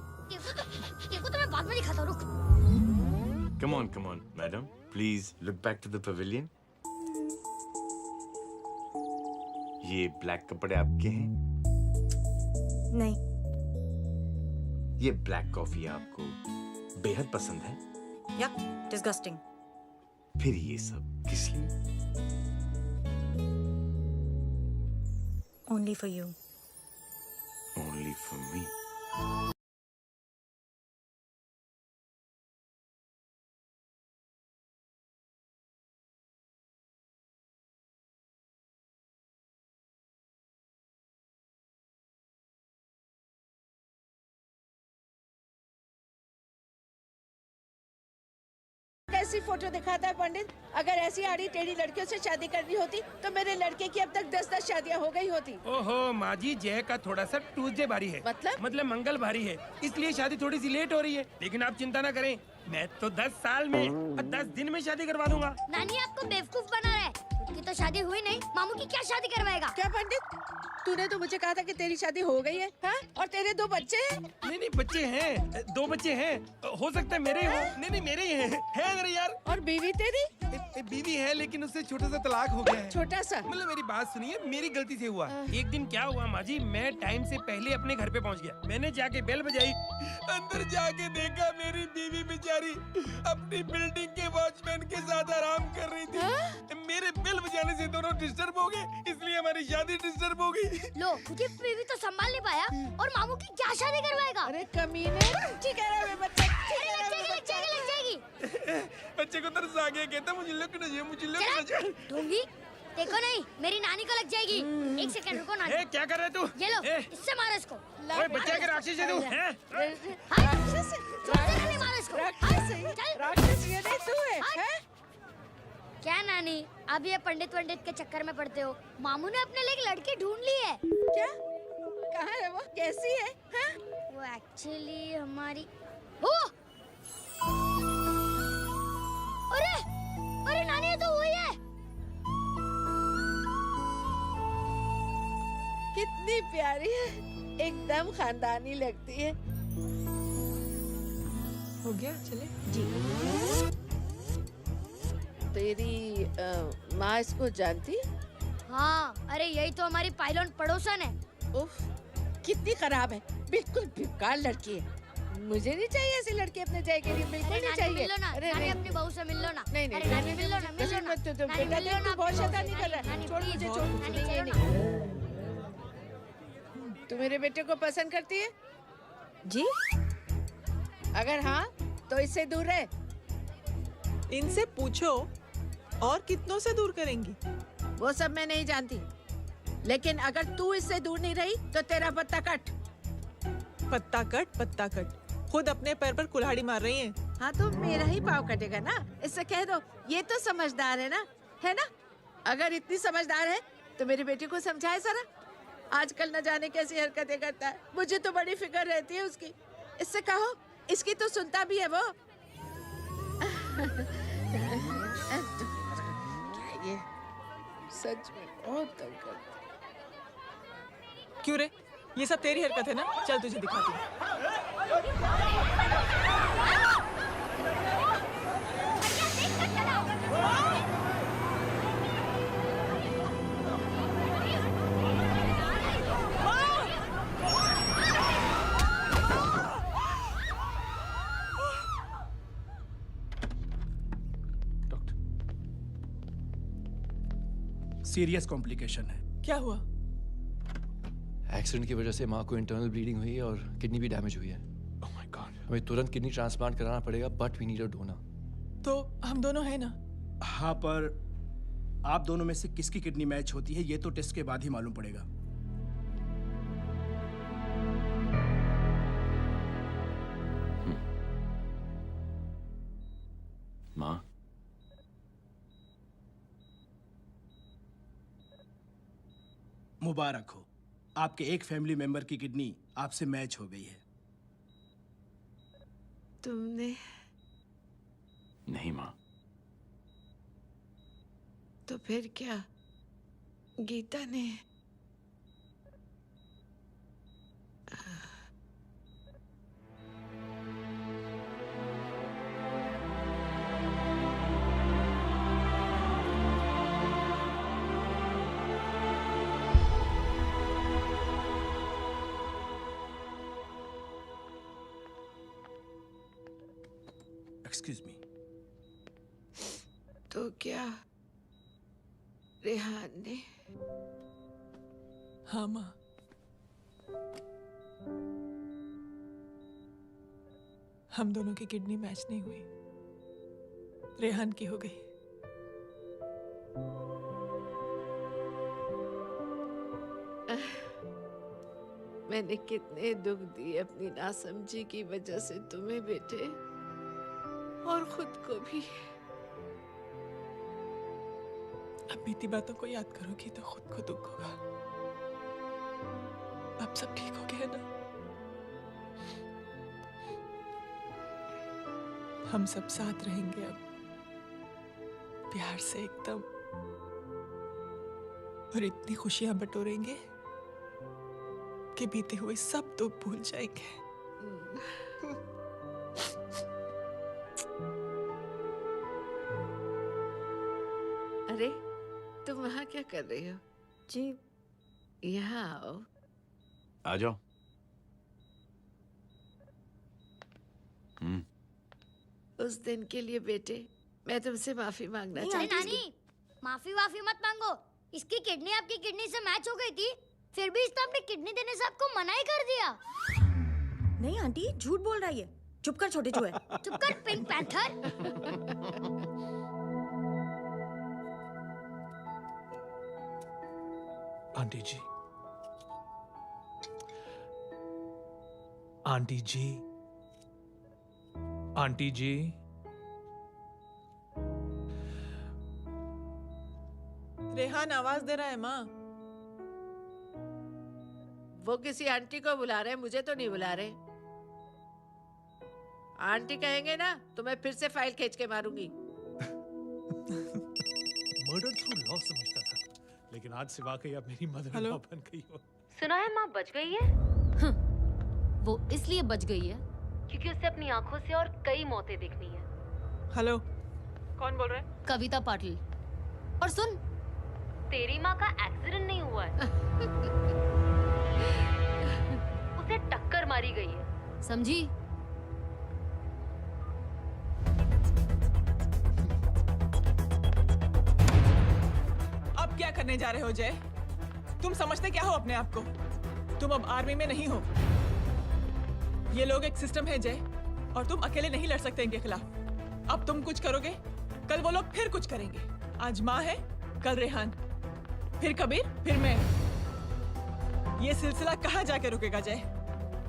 देखो तो मैं बाद में दिखाता हूँ, रुक। Come on madam, please look back to the pavilion. ये ब्लैक कपड़े आपके हैं? नहीं। ये ब्लैक कॉफी आपको बेहद पसंद है? यक, डिस्गस्टिंग। फिर ये सब किस लिए? Only for you. Only for me. कैसी फोटो दिखाता है पंडित? अगर ऐसी आड़ी टेढ़ी लड़कियों से शादी करनी होती तो मेरे लड़के की अब तक 10-10 शादियां हो गई होती। ओहो माँ जी, जय का थोड़ा सा ट्यूसडे भारी है। मतलब मंगल भारी है, इसलिए शादी थोड़ी सी लेट हो रही है। लेकिन आप चिंता न करें, मैं तो 10 साल में और 10 दिन में शादी करवा दूंगा। नानी आपको बेवकूफ बना रहा है। खुद की तो शादी हुई नहीं, मामू की क्या शादी करवाएगा? क्या पंडित, तूने तो मुझे कहा था कि तेरी शादी हो गई है, हाँ? और तेरे 2 बच्चे हैं? नहीं बच्चे हैं, 2 बच्चे हैं। हो सकता है मेरे हो। नहीं मेरे ही हैं। है मेरे यार। और बीवी तेरी? बीवी है लेकिन उससे छोटा सा तलाक हो गया है। छोटा सा? मतलब मेरी बात सुनिए, मेरी गलती से हुआ। एक दिन क्या हुआ माँ जी, मैं टाइम से पहले अपने घर पे पहुँच गया। मैंने जाके बेल बजाई, अंदर जाके देखा मेरी बीवी बेचारी अपनी बिल्डिंग के वॉचमैन के साथ आराम कर रही थी। मेरे बेल बजाने से दोनों डिस्टर्ब हो गए, इसलिए हमारी शादी डिस्टर्ब हो गई। लो, तुझे बीवी तो संभाल नहीं पाया और मामू की क्या शादी करवाएगा? अरे कमीने, ठीक है रे बच्चा, लग जाएगी। बच्चे को तरस आ गया, कहता मुझे लगना चाहिए, मुझे लगना चाहिए। ढोंगी, देखो नहीं, मेरी नानी को लग जाएगी। 1 सेकंड रुको नानी। क्या कर रहे तू? ये लो, इससे मारो इसको। ओए बच्चा के राक्षस है तू, हैं? मारो इसको। राक्षस ये नहीं तू है, हैं? क्या नानी, अब ये पंडित के चक्कर में पड़ते हो? मामू ने अपने लिए एक लड़की ढूंढ ली है। क्या? कहाँ है वो? कैसी है? हाँ? वो एक्चुअली हमारी अरे नानी, ये तो वही है। कितनी प्यारी है, एकदम खानदानी लगती है। हो गया, चले जी। तेरी माँ इसको जानती? हाँ, अरे यही तो हमारी पायलट पड़ोसन है। उफ, कितनी खराब है, बिल्कुल बेकार लड़की है। मुझे नहीं चाहिए ऐसी लड़की अपने जय के लिए, बिल्कुल नहीं चाहिए। मिल लो ना, नानी अपनी बहू से मिल लो ना। नहीं नानी मिल लो ना, मिल लो ना। बेटा देख, तू बहुत शैतानी कर रहा है। छोड़ मुझे, छोड़ मुझे। तू मेरे बेटे को पसंद करती है? जी। अगर हाँ तो इससे दूर रहे। इनसे पूछो, और कितनों से दूर करेंगी? वो सब मैं नहीं जानती, लेकिन अगर तू इससे दूर नहीं रही तो तेरा पत्ता कट। पत्ता कट, खुद अपने पैर पर कुल्हाड़ी मार रही हैं। हाँ तो मेरा ही पाँव कटेगा ना, इससे कह दो। ये तो समझदार है ना, है ना? अगर इतनी समझदार है तो मेरे बेटे को समझाए जरा। आजकल न जाने कैसी हरकतें करता है, मुझे तो बड़ी फिक्र रहती है उसकी। इससे कहो, इसकी तो सुनता भी है वो। ये सच में बहुत तंग करता है। क्यों रे, ये सब तेरी हरकत है ना? चल तुझे दिखाती हूँ। सीरियस कॉम्प्लिकेशन है। क्या हुआ? एक्सीडेंट की वजह से माँ को इंटरनल ब्लीडिंग हुई और किडनी भी डैमेज हुई है। Oh my god. हमें तुरंत किडनी ट्रांसप्लांट कराना पड़ेगा, but we need a donor. तो हम दोनों हैं ना? हाँ, पर आप दोनों में से किसकी किडनी मैच होती है ये तो टेस्ट के बाद ही मालूम पड़ेगा। माँ, मुबारक हो, आपके एक फैमिली मेंबर की किडनी आपसे मैच हो गई है। तुमने? नहीं माँ। तो फिर क्या गीता ने? Excuse me. तो क्या रेहान ने? हाँ माँ, हम दोनों की किडनी मैच नहीं हुई, रेहान की हो गई। मैंने कितने दुख दिए अपनी नासमझी की वजह से तुम्हें बेटे, और खुद को भी। अब बीती बातों को याद करोगी तो खुद को दुख होगा। अब सब ठीक हो गया ना? हम सब साथ रहेंगे अब, प्यार से एकदम, और इतनी खुशियां बटोरेंगे कि बीते हुए सब दुख भूल जाएंगे। अरे तुम वहाँ क्या कर रही हो? जी यहाँ आओ। आ जाओ। उस दिन के लिए बेटे मैं तुमसे माफी मांगना चाहती हूँ। नानी, माफी वाफी मत मांगो। इसकी किडनी आपकी किडनी से मैच हो गई थी, फिर भी इसने अपनी किडनी देने से आपको मना ही कर दिया। नहीं आंटी, झूठ बोल रही है। चुप कर छोटे चूहे। चुप कर पिंक पैंथर। आंटी जी, आंटी जी, आंटी जी, रेहान आवाज दे रहा है माँ। वो किसी आंटी को बुला रहे हैं, मुझे तो नहीं बुला रहे। आंटी कहेंगे ना तो मैं फिर से फाइल खींच के मारूंगी। मर्डर थ्रू लॉ समझता था, लेकिन आज से वाकई अब मेरी मदर इन लॉ बन गई हो। सुना है माँ बच गई है। वो इसलिए बच गई है क्योंकि उसे अपनी आंखों से और कई मौतें देखनी है। हेलो, कौन बोल रहे हैं? कविता पाटिल। और सुन, तेरी माँ का एक्सीडेंट नहीं हुआ है, उसे टक्कर मारी गई है, समझी? अब क्या करने जा रहे हो जय? तुम समझते क्या हो अपने आप को? तुम अब आर्मी में नहीं हो। ये लोग एक सिस्टम है जय, और तुम अकेले नहीं लड़ सकते इनके खिलाफ। अब तुम कुछ करोगे, कल वो लोग फिर कुछ करेंगे। आज माँ है, कल रेहान, फिर कबीर, फिर मैं। ये सिलसिला कहाँ जाके रुकेगा जय?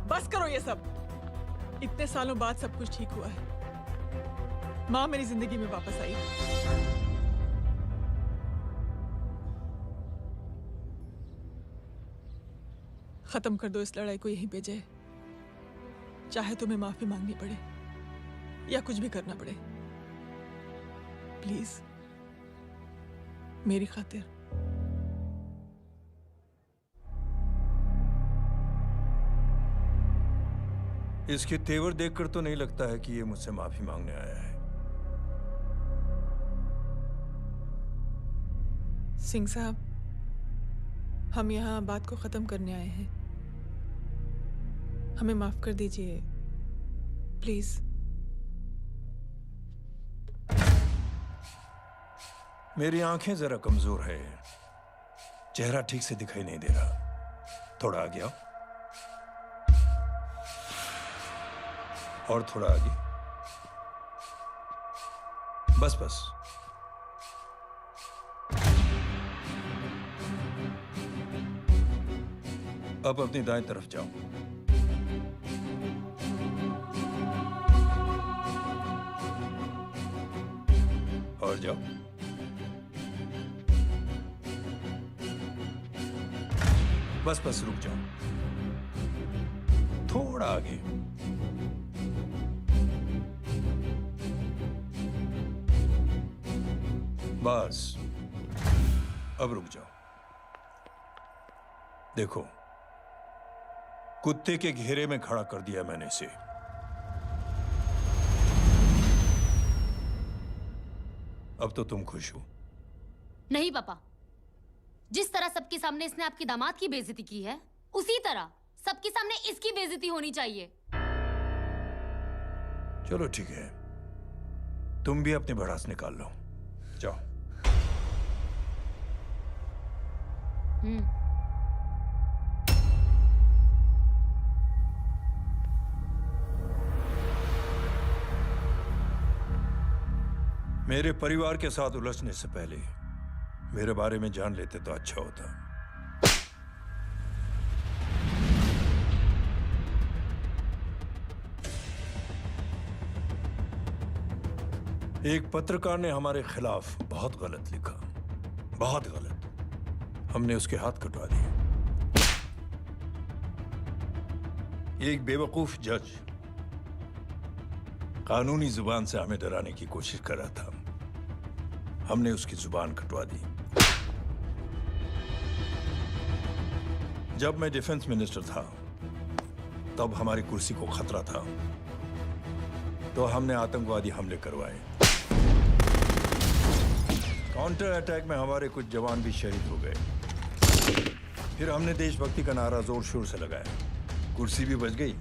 बस करो ये सब। इतने सालों बाद सब कुछ ठीक हुआ है। माँ मेरी जिंदगी में वापस आई। खत्म कर दो इस लड़ाई को यहीं पे जय। चाहे तुम्हें माफी मांगनी पड़े या कुछ भी करना पड़े, प्लीज मेरी खातिर। इसके तेवर देखकर तो नहीं लगता है कि ये मुझसे माफी मांगने आया है। सिंह साहब, हम यहाँ बात को खत्म करने आए हैं। हमें माफ कर दीजिए प्लीज। मेरी आंखें जरा कमजोर है, चेहरा ठीक से दिखाई नहीं दे रहा। थोड़ा आगे आओ, और थोड़ा आगे। बस बस। अब अपनी दाएं तरफ जाओ। और जाओ। बस बस रुक जाओ, थोड़ा आगे। बस अब रुक जाओ। देखो, कुत्ते के घेरे में खड़ा कर दिया मैंने इसे। अब तो तुम खुश हो? नहीं पापा, जिस तरह सबके सामने इसने आपकी दामाद की बेइज्जती की है, उसी तरह सबके सामने इसकी बेइज्जती होनी चाहिए। चलो ठीक है, तुम भी अपनी भड़ास निकाल लो। जाओ। मेरे परिवार के साथ उलझने से पहले मेरे बारे में जान लेते तो अच्छा होता। एक पत्रकार ने हमारे खिलाफ बहुत गलत लिखा, बहुत गलत। हमने उसके हाथ कटवा दिए। एक बेवकूफ जज कानूनी जुबान से हमें डराने की कोशिश कर रहा था। हमने उसकी जुबान कटवा दी। जब मैं डिफेंस मिनिस्टर था, तब हमारी कुर्सी को खतरा था, तो हमने आतंकवादी हमले करवाए। काउंटर अटैक में हमारे कुछ जवान भी शहीद हो गए। फिर हमने देशभक्ति का नारा जोर शोर से लगाया। कुर्सी भी बच गई,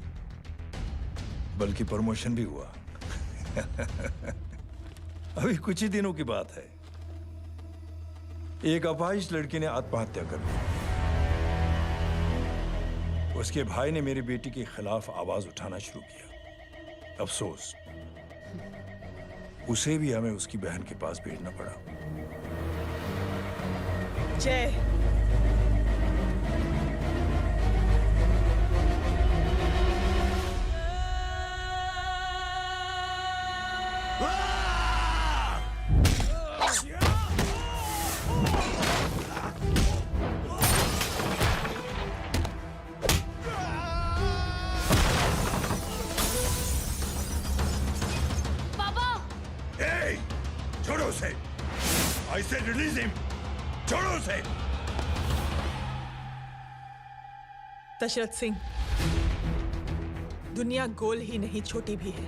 बल्कि प्रमोशन भी हुआ। अभी कुछ ही दिनों की बात है, एक अपाहिज लड़की ने आत्महत्या कर ली। उसके भाई ने मेरी बेटी के खिलाफ आवाज उठाना शुरू किया। अफसोस, उसे भी हमें उसकी बहन के पास भेजना पड़ा। जय, छोड़ो उसे। I said release him. छोड़ो उसे। दशरथ सिंह, दुनिया गोल ही नहीं छोटी भी है।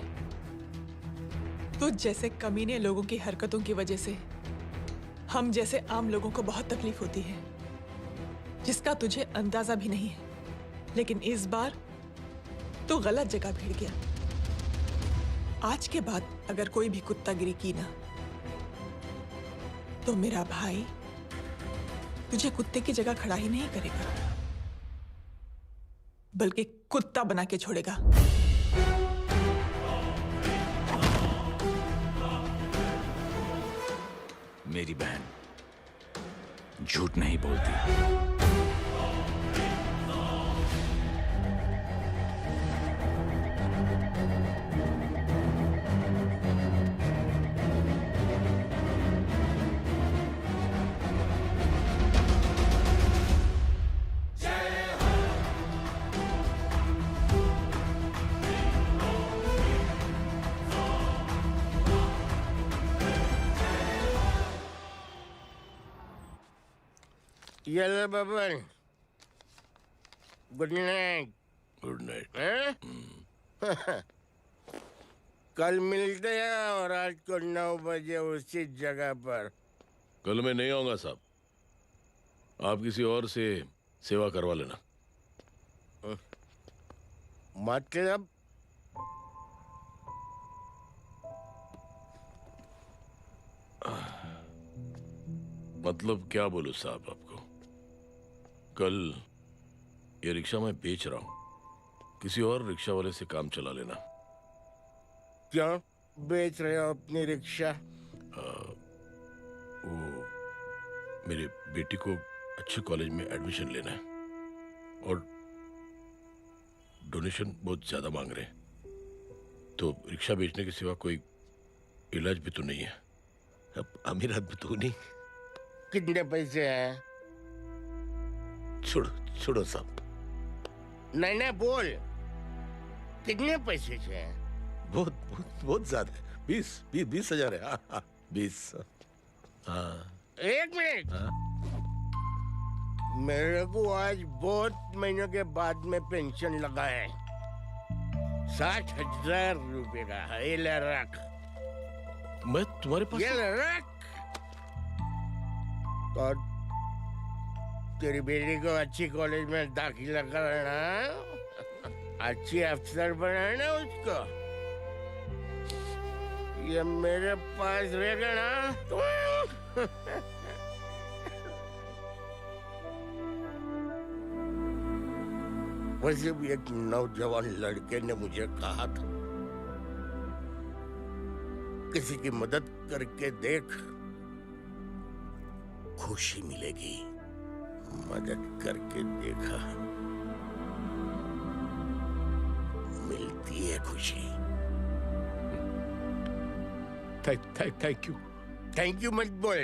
तुझ जैसे कमीने लोगों की हरकतों की वजह से हम जैसे आम लोगों को बहुत तकलीफ होती है, जिसका तुझे अंदाजा भी नहीं है। लेकिन इस बार तू गलत जगह भिड़ गया। आज के बाद अगर कोई भी कुत्तागिरी की ना, तो मेरा भाई तुझे कुत्ते की जगह खड़ा ही नहीं करेगा, बल्कि कुत्ता बना के छोड़ेगा। मेरी बहन झूठ नहीं बोलती। Yellow bubble. Good night. Good night. कल मिलते हैं और आज को 9 बजे उसी जगह पर। कल मैं नहीं आऊंगा साहब, आप किसी और से सेवा करवा लेना। मतलब? मतलब क्या बोलूं साहब आपको? कल ये रिक्शा मैं बेच रहा हूँ, किसी और रिक्शा वाले से काम चला लेना। क्यों बेच रहे हो अपनी रिक्शा? वो मेरे बेटी को अच्छे कॉलेज में एडमिशन लेना है और डोनेशन बहुत ज्यादा मांग रहे हैं, तो रिक्शा बेचने के सिवा कोई इलाज भी तो नहीं है। अब अमीर आदमी तो नहीं। कितने पैसे हैं? छोड़ो छोड़ो साहब। नहीं नहीं बोल, कितने पैसे हैं? बहुत बहुत बहुत ज्यादा है। 20,000 है। हाँ 20। हाँ 1 मिनट। मेरे को आज बहुत महीनों के बाद में पेंशन लगा है, 60,000 रुपए का। ये ले रख। मैं तुम्हारे पास? ये ले रख। और तेरी बेटी को अच्छी कॉलेज में दाखिला कराना, अच्छी अफसर बनाना उसको। ये मेरे पास रहेगा ना तो वैसे भी एक नौजवान लड़के ने मुझे कहा था, किसी की मदद करके देख, खुशी मिलेगी। मदद करके देखा, मिलती है खुशी। Thank you. थैंक यू मत बोल।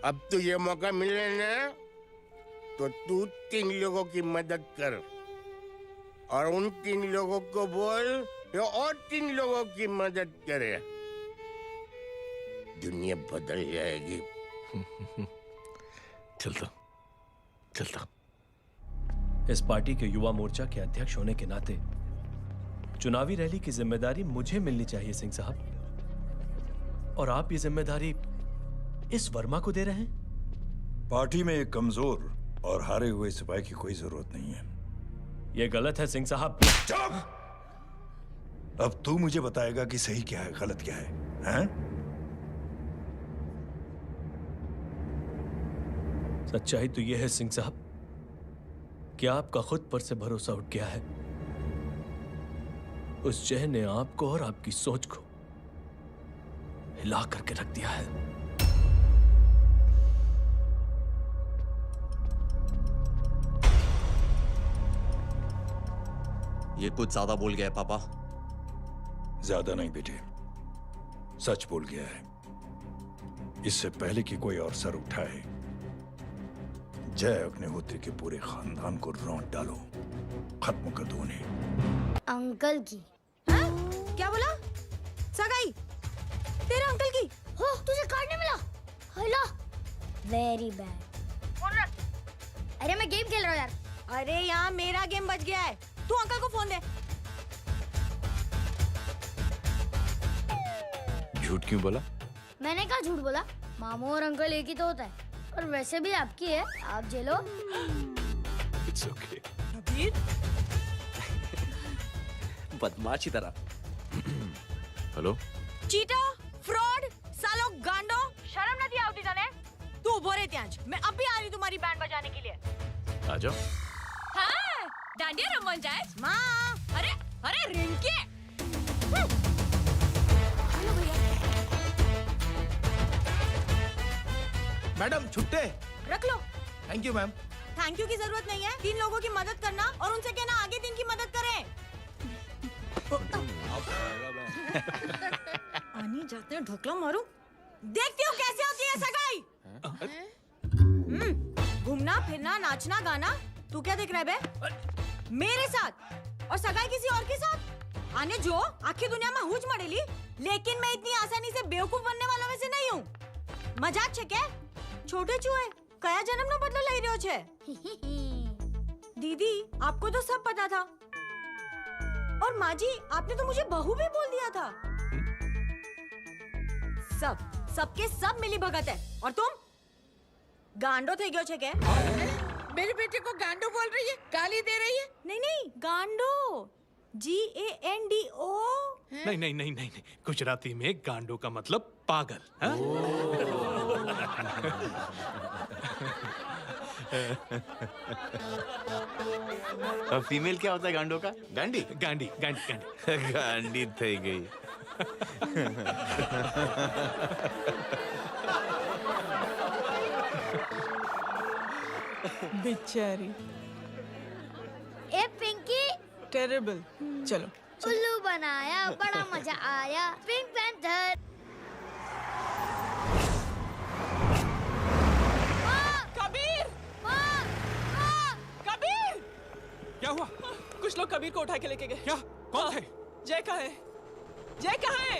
अब तुझे मौका मिले ना तो तू 3 लोगों की मदद कर, और उन 3 लोगों को बोल जो और 3 लोगों की मदद करे। दुनिया बदल जाएगी। चलता। इस पार्टी के युवा मोर्चा के अध्यक्ष होने के नाते चुनावी रैली की जिम्मेदारी मुझे मिलनी चाहिए सिंह साहब, और आप ये जिम्मेदारी इस वर्मा को दे रहे हैं। पार्टी में एक कमजोर और हारे हुए सिपाही की कोई जरूरत नहीं है। ये गलत है सिंह साहब। चुप! अब तू मुझे बताएगा कि सही क्या है, गलत क्या है, हैं? सच्चाई तो यह है सिंह साहब कि आपका खुद पर से भरोसा उठ गया है। उस जहर ने आपको और आपकी सोच को हिला करके रख दिया है। ये कुछ ज्यादा बोल गया है पापा। ज्यादा नहीं बेटे, सच बोल गया है। इससे पहले कि कोई और सर उठाए, जय अग्निहोत्री के पूरे खानदान को रौंद डालो, खत्म कर दो उन्हें। अंकल की। हाँ? क्या बोला? सगाई तेरा अंकल की? हो तुझे कार्ड नहीं मिला? Hello very bad. फोन रख। अरे मैं गेम खेल रहा हूँ यार। अरे यहाँ मेरा गेम बच गया है, तू अंकल को फोन दे। झूठ क्यों बोला? मैंने कहा झूठ बोला? मामू और अंकल एक ही तो होता है, और वैसे भी आपकी है, आप झेलो। It's okay. नबील बदमाश की तरह। हेलो चीटा, फ्रॉड, सालो गांडो, शर्म नहीं आती तने? तू उभो रे ત્યાં જ, मैं अभी आ रही तुम्हारी बैंड बजाने के लिए। आ जाओ। हाँ, डांडिया रमन जाए। माँ, अरे रिंकी। हेलो भैया। मैडम छुट्टे रख लो। Thank you ma'am. Thank you की जरूरत नहीं है, 3 लोगों की मदद करना और उनसे कहना आगे 3 की मदद करें। आनी जाते हैं ढोकला मारूं। देखती हो कैसे होती है सगाई? घूमना फिरना नाचना गाना, तू क्या देख रहा है बे? मेरे साथ और सगाई किसी और के साथ? आने जो आखिर दुनिया में हुज मड़ेली, लेकिन मैं इतनी आसानी से बेवकूफ बनने वालों में से नहीं हूँ। मजाक छे क्या? छोटे चूहे कया जन्म नो बदलो लई रह्यो छे? दीदी आपको तो सब पता था, और माँ जी आपने तो मुझे बहू भी बोल दिया था। सबके सब मिली भगत है, और तुम गांडो थे गयो छे के? मेरे बेटे को गांडो बोल रही है, गाली दे रही है। नहीं गांडो, GANDO। नहीं, गुजराती में गांडो का मतलब पागल। और फीमेल क्या होता है गांडों का? गांडी गांडी गांडी गांडी गांडी थई गई। बेचारी। ए पिंकी, टेरेबल। चलो उल्लू बनाया, बड़ा मजा आया। Pink panther. कबीर! कबीर! क्या हुआ? कुछ लोग कबीर को उठा के लेके गए। क्या? कौन थे? जय कहाँ है? जय कहाँ है?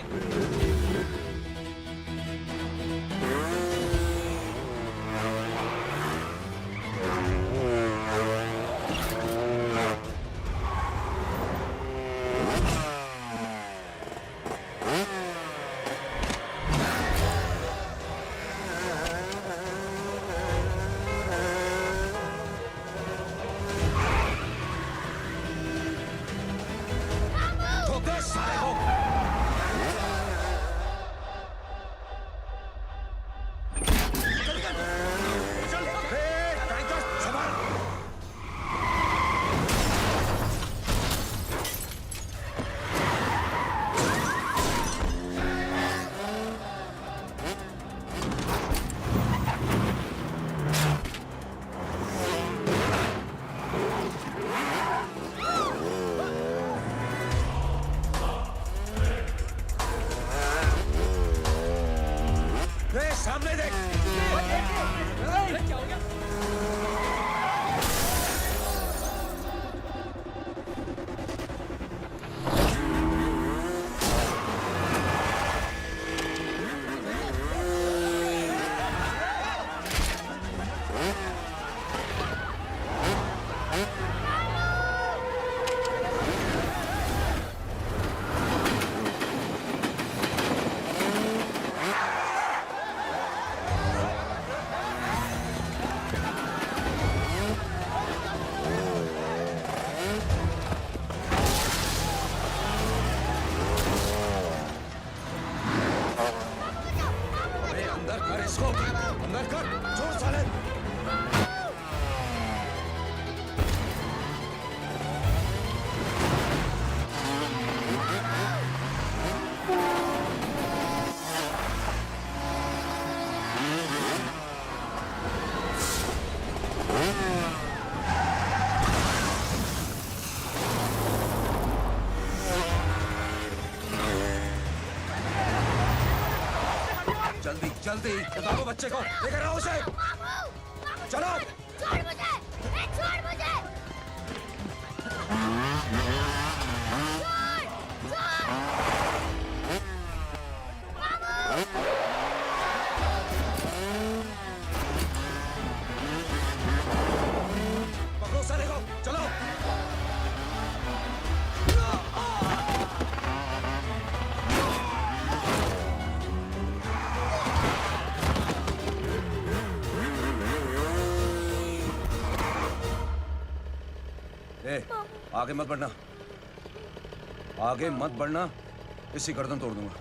सामने देख। क्या हो गया? अंदर कर इसको, अंदर कर, छोड़ साले। जल्दी जल्दी बताओ बच्चे को, लेकर आओ उसे। चलो। छोड़ मुझे, छोड़ मुझे। पकड़ो साले को, चलो। ए, आगे मत बढ़ना, आगे मत बढ़ना, इसी गर्दन तोड़ दूंगा।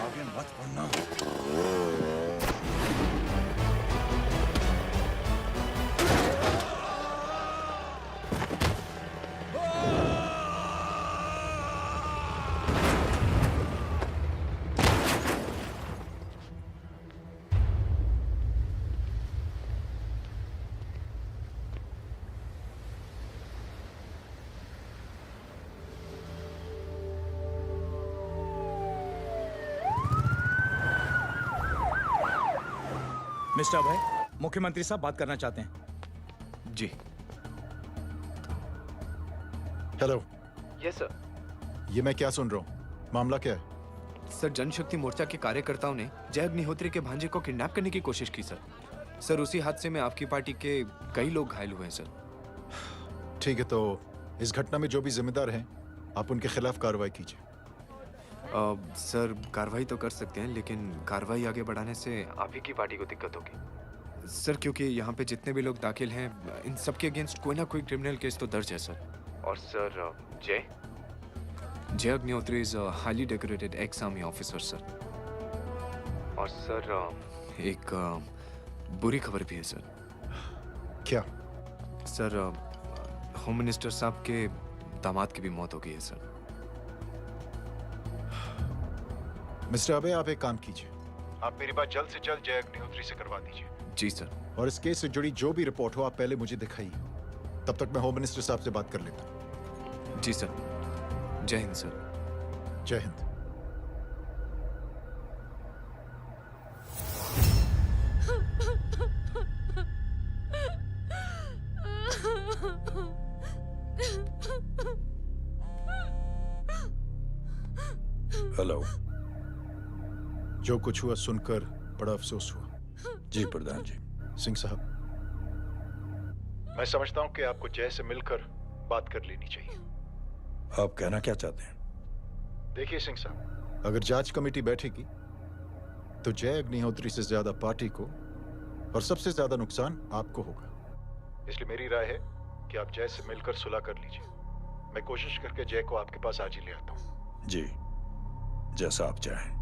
आगे मत बढ़ना। मिस्टर अभय, मुख्यमंत्री साहब बात करना चाहते हैं। जी। हेलो। Yes sir. ये मैं क्या सुन रहा हूँ? मामला क्या है? सर, जनशक्ति मोर्चा के कार्यकर्ताओं ने जय अग्निहोत्री के भांजे को किडनैप करने की कोशिश की सर। सर, उसी हादसे में आपकी पार्टी के कई लोग घायल हुए हैं सर। ठीक है, तो इस घटना में जो भी जिम्मेदार हैं, आप उनके खिलाफ कार्रवाई कीजिए। सर, कार्रवाई तो कर सकते हैं, लेकिन कार्रवाई आगे बढ़ाने से आप ही की पार्टी को दिक्कत होगी सर, क्योंकि यहाँ पे जितने भी लोग दाखिल हैं, इन सबके अगेंस्ट कोई ना कोई क्रिमिनल केस तो दर्ज है सर। और सर, जय Agnihotri is highly decorated ex army officer sir. और सर, एक बुरी खबर भी है सर। क्या? सर, होम मिनिस्टर साहब के दामाद की भी मौत हो गई है सर। मिस्टर अबे, आप एक काम कीजिए, आप मेरी बात जल्द से जल्द जय अग्निहोत्री से करवा दीजिए। जी सर। और इस केस से जुड़ी जो भी रिपोर्ट हो आप पहले मुझे दिखाइए, तब तक मैं होम मिनिस्टर साहब से बात कर लेता हूँ। जी सर। जय हिंद सर। जय हिंद। हेलो। जो कुछ हुआ सुनकर बड़ा अफसोस हुआ। जी प्रधान जी। सिंह साहब, मैं समझता हूं कि आपको जय से मिलकर बात कर लेनी चाहिए। आप कहना क्या चाहते हैं? देखिए सिंह साहब, अगर जांच कमेटी बैठेगी तो जय अग्निहोत्री से ज्यादा पार्टी को और सबसे ज्यादा नुकसान आपको होगा। इसलिए मेरी राय है कि आप जय से मिलकर सुलह कर लीजिए। मैं कोशिश करके जय को आपके पास आज ही ले आता हूं। जी, जैसा आप चाहें।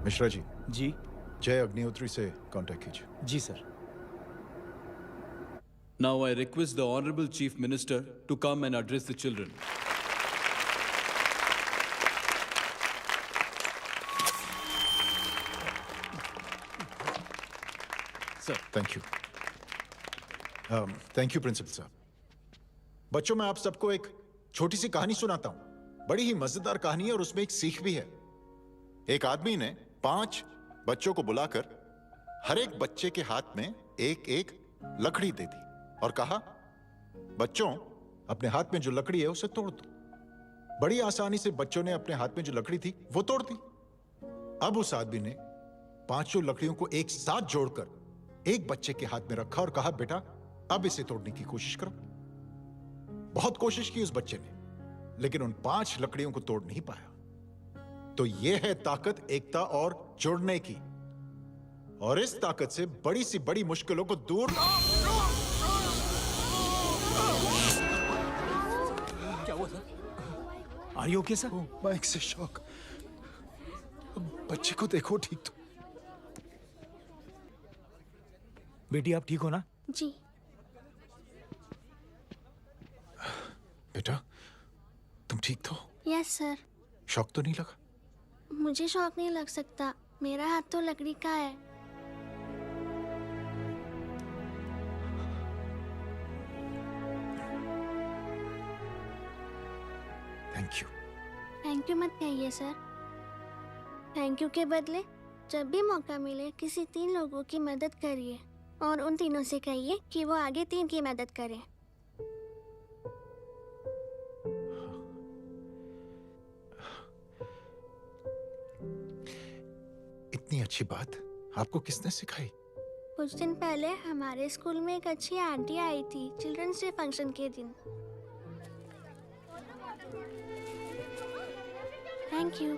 मिश्रा जी। जी। जय अग्निहोत्री से कांटेक्ट कीजिए। जी sir. Now I request the Honorable Chief Minister to come and address the children. Sir, thank you. Thank you principal साहब। बच्चों, मैं आप सबको एक छोटी सी कहानी सुनाता हूं। बड़ी ही मजेदार कहानी है और उसमें एक सीख भी है। एक आदमी ने 5 बच्चों को बुलाकर हर एक बच्चे के हाथ में एक एक लकड़ी दे दी और कहा, बच्चों, अपने हाथ में जो लकड़ी है उसे तोड़ दो। बड़ी आसानी से बच्चों ने अपने हाथ में जो लकड़ी थी वो तोड़ दी। अब उस आदमी ने 5 लकड़ियों को एक साथ जोड़कर एक बच्चे के हाथ में रखा और कहा, बेटा, अब इसे तोड़ने की कोशिश करो। बहुत कोशिश की उस बच्चे ने, लेकिन उन 5 लकड़ियों को तोड़ नहीं पाया। तो यह है ताकत एकता और जुड़ने की। और इस ताकत से बड़ी सी बड़ी मुश्किलों को दूर। क्या हुआ sir? Are you okay sir? Mic से शॉक। बच्चे को देखो ठीक तो। बेटी, आप ठीक हो ना? जी। बेटा, तुम ठीक तो? Yes sir. शॉक तो नहीं लगा? मुझे शौक नहीं लग सकता, मेरा हाथ तो लकड़ी का है। Thank you. थैंक यू मत कहिए सर। थैंक यू के बदले जब भी मौका मिले किसी 3 लोगों की मदद करिए और उन तीनों से कहिए कि वो आगे 3 की मदद करें। इतनी अच्छी बात आपको किसने सिखाई? कुछ दिन पहले हमारे स्कूल में एक अच्छी आंटी आई थी चिल्ड्रंस डे फंक्शन के दिन। Thank you.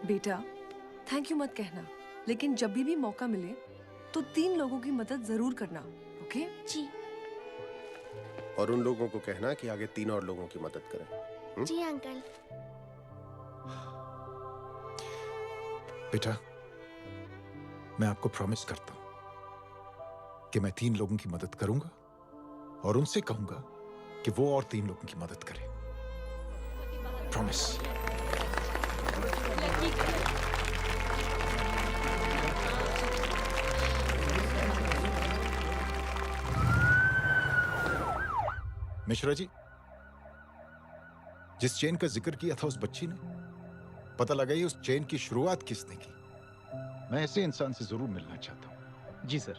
बेटा, थैंक यू मत कहना, लेकिन जब भी मौका मिले तो 3 लोगों की मदद जरूर करना, ओके? जी। और उन लोगों को कहना कि आगे 3 और लोगों की मदद करें। जी अंकल। बेटा, मैं आपको प्रॉमिस करता हूं कि मैं 3 लोगों की मदद करूंगा और उनसे कहूंगा कि वो और 3 लोगों की मदद करें। प्रॉमिस। मिश्रा जी, जिस चेन का जिक्र किया था उस बच्ची ने, पता लगा ये उस चेन की शुरुआत किसने की। मैं ऐसे इंसान से जरूर मिलना चाहता हूं। जी सर।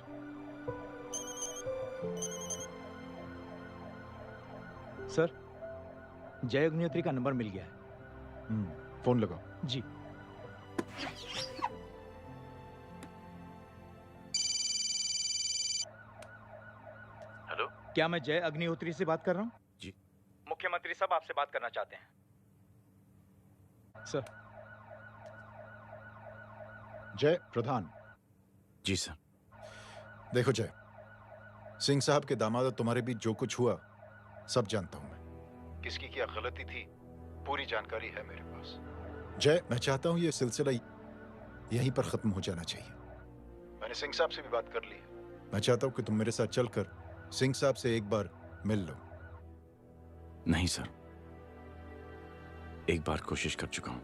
सर, जय अग्निहोत्री का नंबर मिल गया है। फोन लगाओ। जी। हेलो, क्या मैं जय अग्निहोत्री से बात कर रहा हूँ? जी। मुख्यमंत्री साहब आपसे बात करना चाहते हैं। सर। जय प्रधान। जी सर। देखो जय, सिंह साहब के दामाद और तुम्हारे बीच जो कुछ हुआ सब जानता हूं मैं। किसकी क्या गलती थी पूरी जानकारी है मेरे पास। जय, मैं चाहता हूं ये सिलसिला यहीं पर खत्म हो जाना चाहिए। मैंने सिंह साहब से भी बात कर ली है। मैं चाहता हूं कि तुम मेरे साथ चलकर सिंह साहब से एक बार मिल लो। नहीं सर, एक बार कोशिश कर चुका हूं।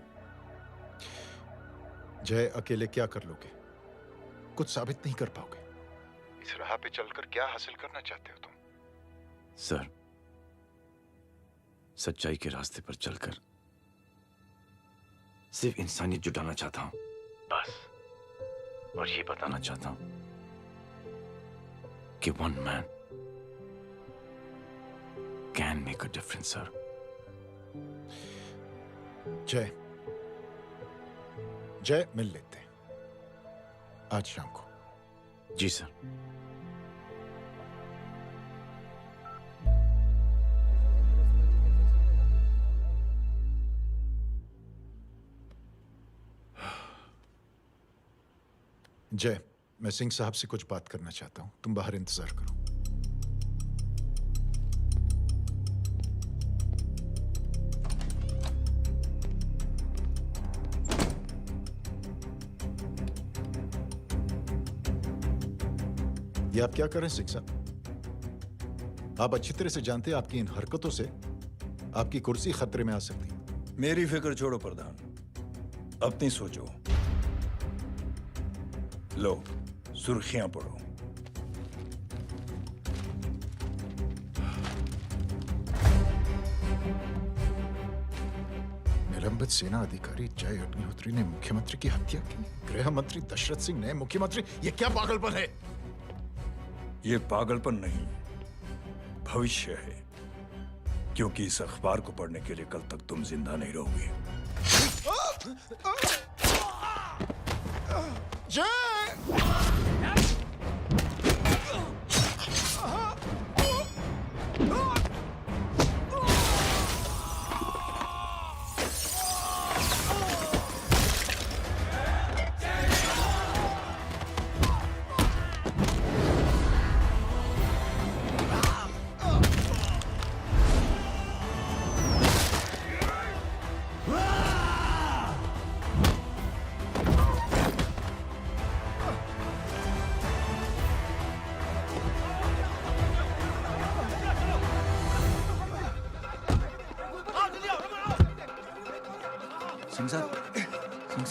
जय, अकेले क्या कर लोगे? कुछ साबित नहीं कर पाओगे। इस राह पे चलकर क्या हासिल करना चाहते हो तुम? सर, सच्चाई के रास्ते पर चलकर सिर्फ इंसानियत जुटाना चाहता हूं, बस। और ये बताना चाहता हूं कि one man can make a difference, sir. जय, जय, मिल लेते हैं आज शाम को। जी सर। जय, मैं सिंह साहब से कुछ बात करना चाहता हूं। तुम बाहर इंतजार करो। ये आप क्या कर रहे हैं सिंह साहब? आप अच्छी तरह से जानते हैं आपकी इन हरकतों से आपकी कुर्सी खतरे में आ सकती है। मेरी फिक्र छोड़ो प्रधान, अपनी सोचो। लो, सुर्खियां पढ़ो। निलंबित सेना अधिकारी जय अग्निहोत्री ने मुख्यमंत्री की हत्या की। गृह मंत्री दशरथ सिंह ने मुख्यमंत्री। ये क्या पागलपन है? ये पागलपन नहीं, भविष्य है, क्योंकि इस अखबार को पढ़ने के लिए कल तक तुम जिंदा नहीं रहोगे।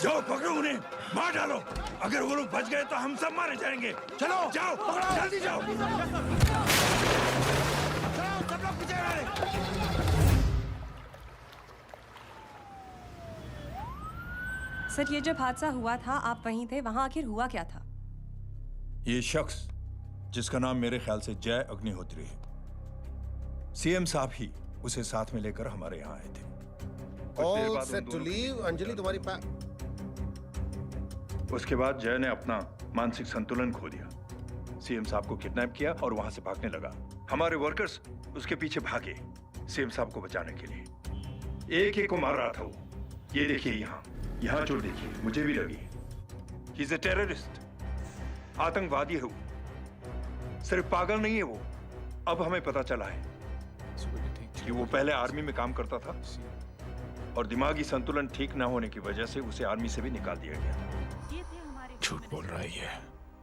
जाओ, पकड़ो उन्हें, मार डालो। अगर वो लोग बच गए तो हम सब मारे जाएंगे। चलो, जाओ, जल्दी जाओ। सब लोग पीछे आ रहे। सर, ये जब हादसा हुआ था आप वहीं थे, वहां आखिर हुआ क्या था? ये शख्स जिसका नाम मेरे ख्याल से जय अग्निहोत्री है, सीएम साहब ही उसे साथ में लेकर हमारे यहाँ आए थे। All set to leave, Anjali तुम्हारी उसके बाद जय ने अपना मानसिक संतुलन खो दिया, सीएम साहब को किडनैप किया और वहां से भागने लगा। हमारे वर्कर्स उसके पीछे भागे सीएम साहब को बचाने के लिए। एक को मार रहा था वो। ये देखिए, यहाँ चोट देखिए, मुझे भी लगी। ही इज अ टेररिस्ट, आतंकवादी है वो। सिर्फ पागल नहीं है वो, अब हमें पता चला है कि वो पहले आर्मी में काम करता था और दिमागी संतुलन ठीक ना होने की वजह से उसे आर्मी से भी निकाल दिया गया। झूठ बोल रहा है ये।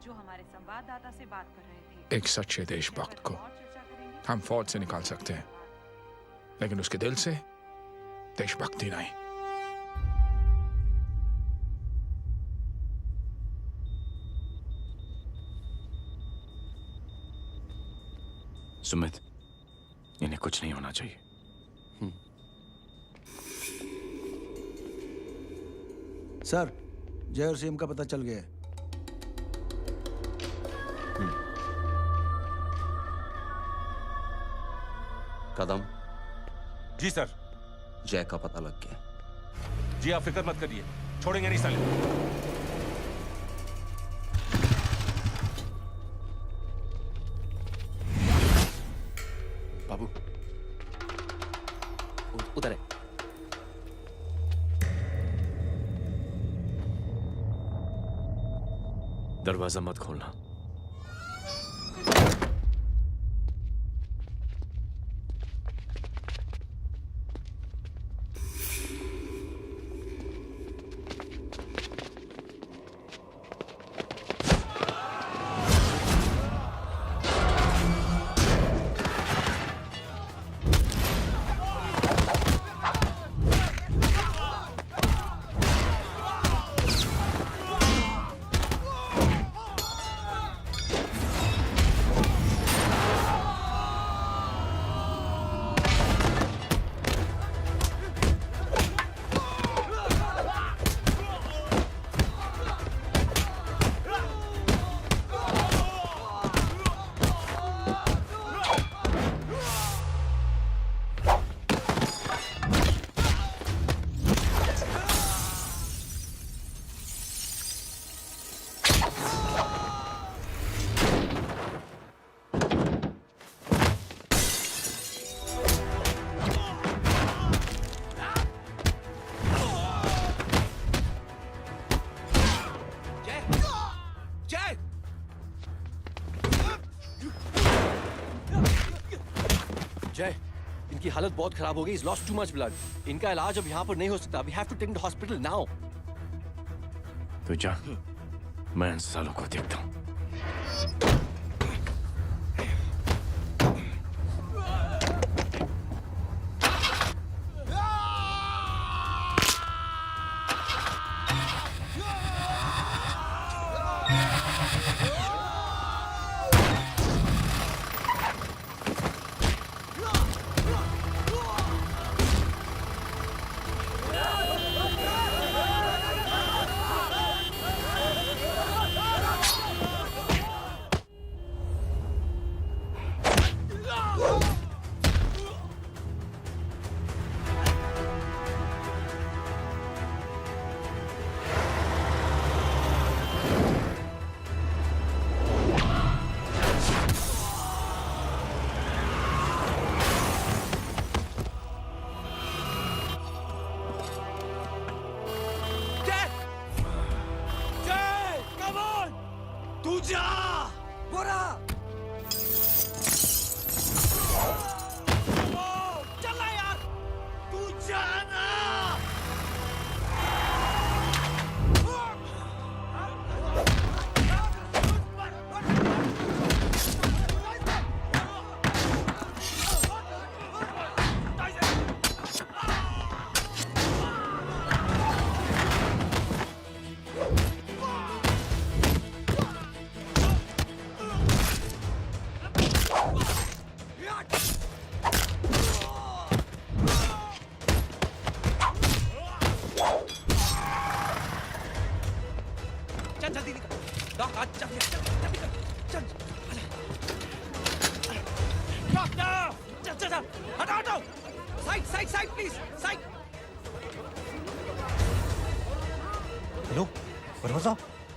जो हमारे संवाददाता से बात कर रहे थे। एक सच्चे देशभक्त को हम फौज से निकाल सकते हैं, लेकिन उसके दिल से देशभक्ति नहीं। सुमित, इन्हें कुछ नहीं होना चाहिए। सर, जय और सीएम का पता चल गया है। कदम। जी सर। जय का पता लग गया। जी, आप फिक्र मत करिए, छोड़ेंगे नहीं साले। बाबू, उधर है। दरवाजा मत खोलना। जय, इनकी हालत बहुत खराब हो गई. He's lost too much blood. इनका इलाज अब यहाँ पर नहीं हो सकता. We have to take him to hospital now. तो जा, मैं इन सालों को देखता हूँ.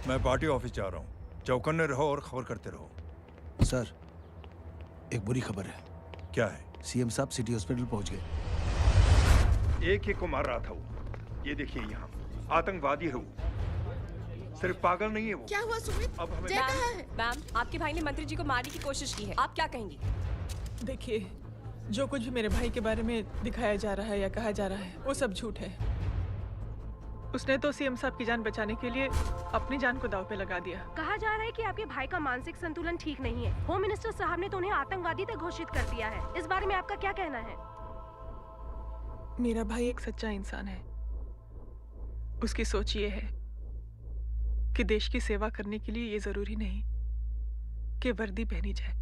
मैं पार्टी ऑफिस जा रहा हूँ. चौकन्ने रहो और खबर करते रहो. सर, एक बुरी खबर है. क्या है? सीएम साहब सिटी हॉस्पिटल पहुंच गए. एक को मार रहा था वो. ये देखिए यहाँ आतंकवादी है वो. सिर्फ पागल नहीं है वो. क्या हुआ सुमित? अब हमें मैम, आपके भाई ने मंत्री जी को मारने की कोशिश की है. आप क्या कहेंगी? देखिए, जो कुछ भी मेरे भाई के बारे में दिखाया जा रहा है या कहा जा रहा है वो सब झूठ है. उसने तो सीएम साहब की जान बचाने के लिए अपनी जान को दांव पे लगा दिया. कहा जा रहा है कि आपके भाई का मानसिक संतुलन ठीक नहीं है. होम मिनिस्टर साहब ने तो उन्हें आतंकवादी तक घोषित कर दिया है. इस बारे में आपका क्या कहना है? मेरा भाई एक सच्चा इंसान है. उसकी सोच ये है कि देश की सेवा करने के लिए ये जरूरी नहीं कि वर्दी पहनी जाए.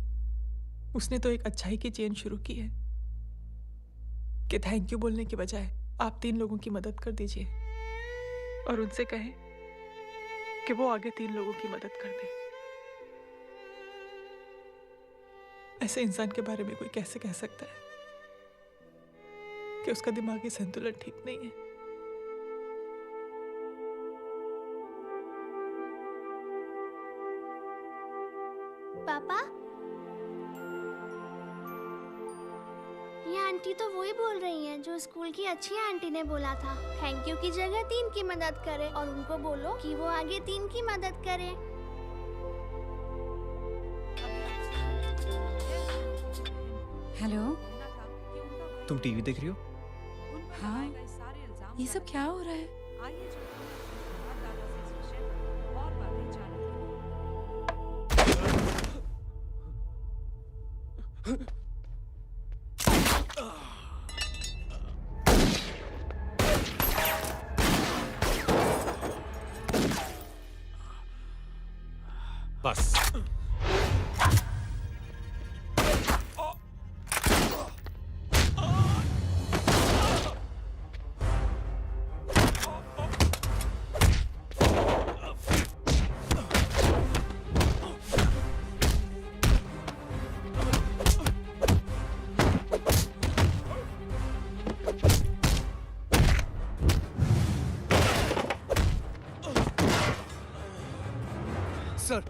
उसने तो एक अच्छाई की चेन शुरू की है कि थैंक यू बोलने के बजाय आप 3 लोगों की मदद कर दीजिए और उनसे कहें कि वो आगे 3 लोगों की मदद कर दे. ऐसे इंसान के बारे में कोई कैसे कह सकता है कि उसका दिमागी संतुलन ठीक नहीं है? पापा, ये आंटी तो वही बोल रही हैं जो स्कूल की अच्छी आंटी ने बोला था. थैंक यू की जगह 3 की मदद करे और उनको बोलो कि वो आगे 3 की मदद करे. हेलो, तुम टीवी देख रही हो? हाँ, ये सब क्या हो रहा है? बस. सर,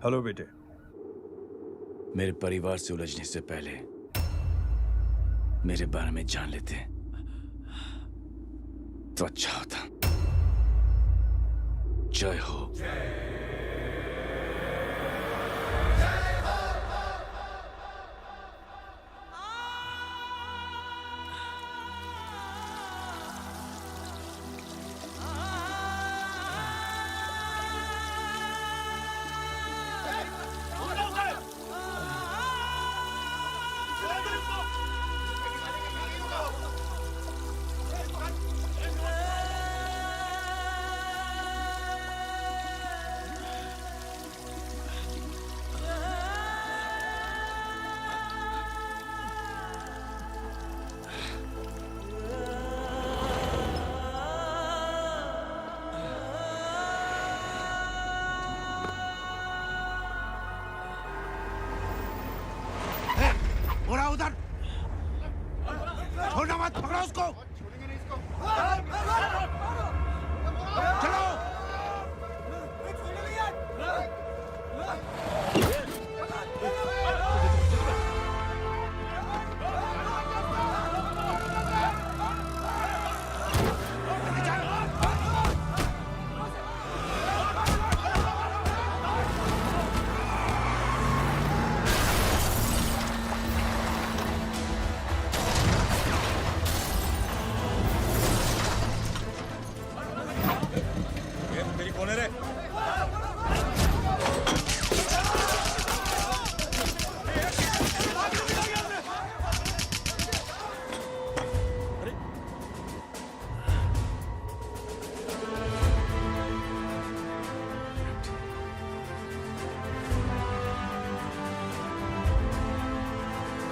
हेलो बेटे। मेरे परिवार से उलझने से पहले मेरे बारे में जान लेते तो अच्छा होता। जय हो। उधर छोड़ना मत, पकड़ो उसको। चलो।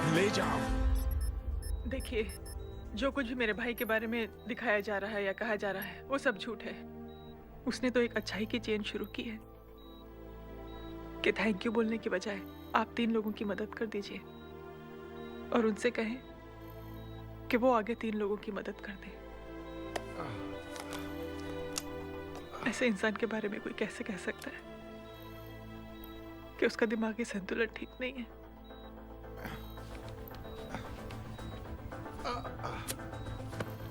ले जाओ। देखिए, जो कुछ भी मेरे भाई के बारे में दिखाया जा रहा है या कहा जा रहा है वो सब झूठ है। उसने तो एक अच्छाई की चेन शुरू की है कि थैंक यू बोलने की बजाय आप 3 लोगों की मदद कर दीजिए और उनसे कहें कि वो आगे 3 लोगों की मदद कर दे। ऐसे इंसान के बारे में कोई कैसे कह सकता है कि उसका दिमागी संतुलन ठीक नहीं है?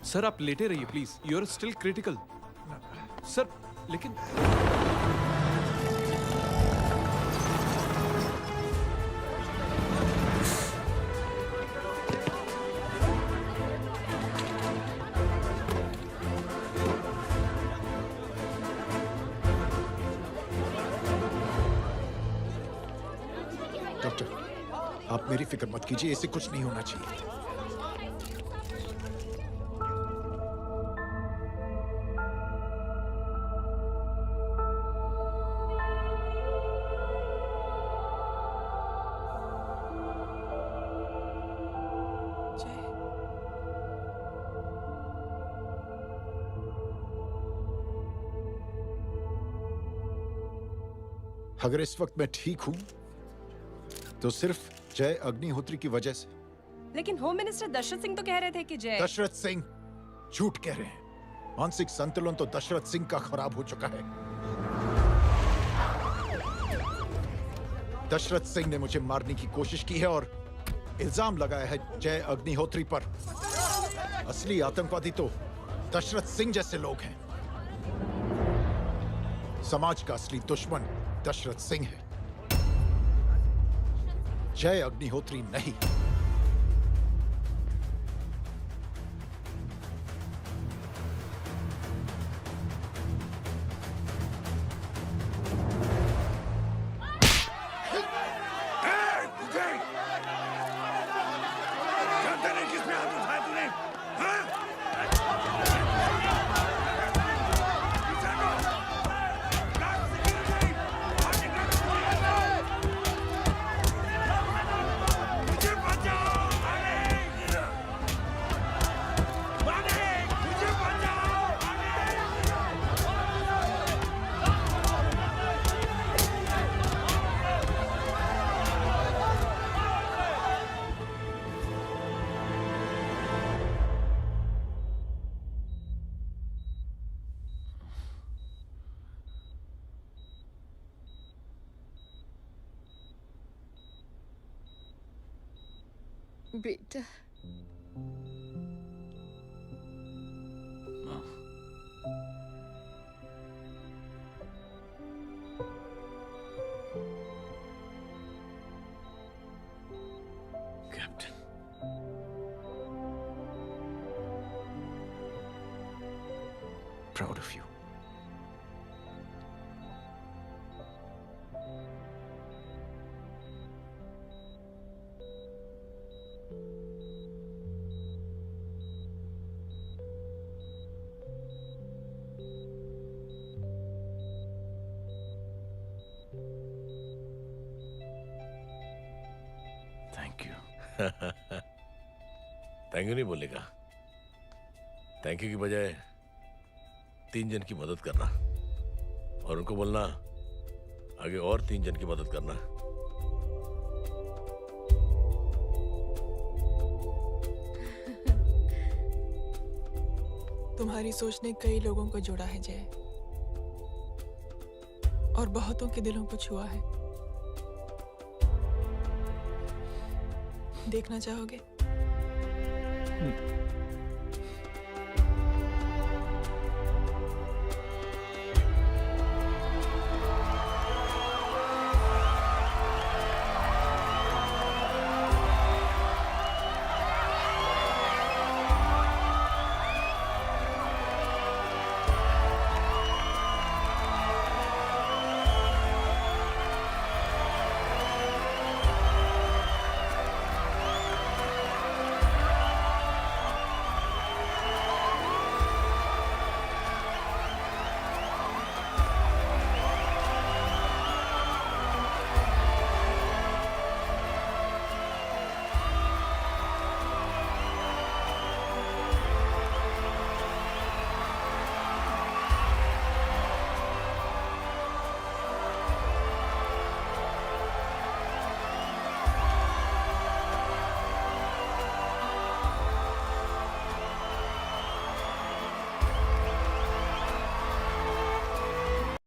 सर आप लेटे रहिए please, you are still critical. Sir लेकिन डॉक्टर, आप मेरी फिक्र मत कीजिए, इससे कुछ नहीं होना चाहिए। अगर इस वक्त मैं ठीक हूं तो सिर्फ जय अग्निहोत्री की वजह से। लेकिन होम मिनिस्टर दशरथ सिंह तो कह रहे थे कि जय। दशरथ सिंह झूठ कह रहे हैं। मानसिक संतुलन तो दशरथ सिंह का खराब हो चुका है। दशरथ सिंह ने मुझे मारने की कोशिश की है और इल्जाम लगाया है जय अग्निहोत्री पर। असली आतंकवादी तो दशरथ सिंह जैसे लोग हैं। समाज का असली दुश्मन दशरथ सिंह है, जय अग्निहोत्री नहीं। मुझे बेटा captain, proud of you. Thank you. Thank you नहीं बोलेगा, थैंक यू की बजाय 3 जन की मदद करना और उनको बोलना आगे और 3 जन की मदद करना। तुम्हारी सोच ने कई लोगों को जोड़ा है जय, और बहुतों के दिलों को छुआ है। देखना चाहोगे?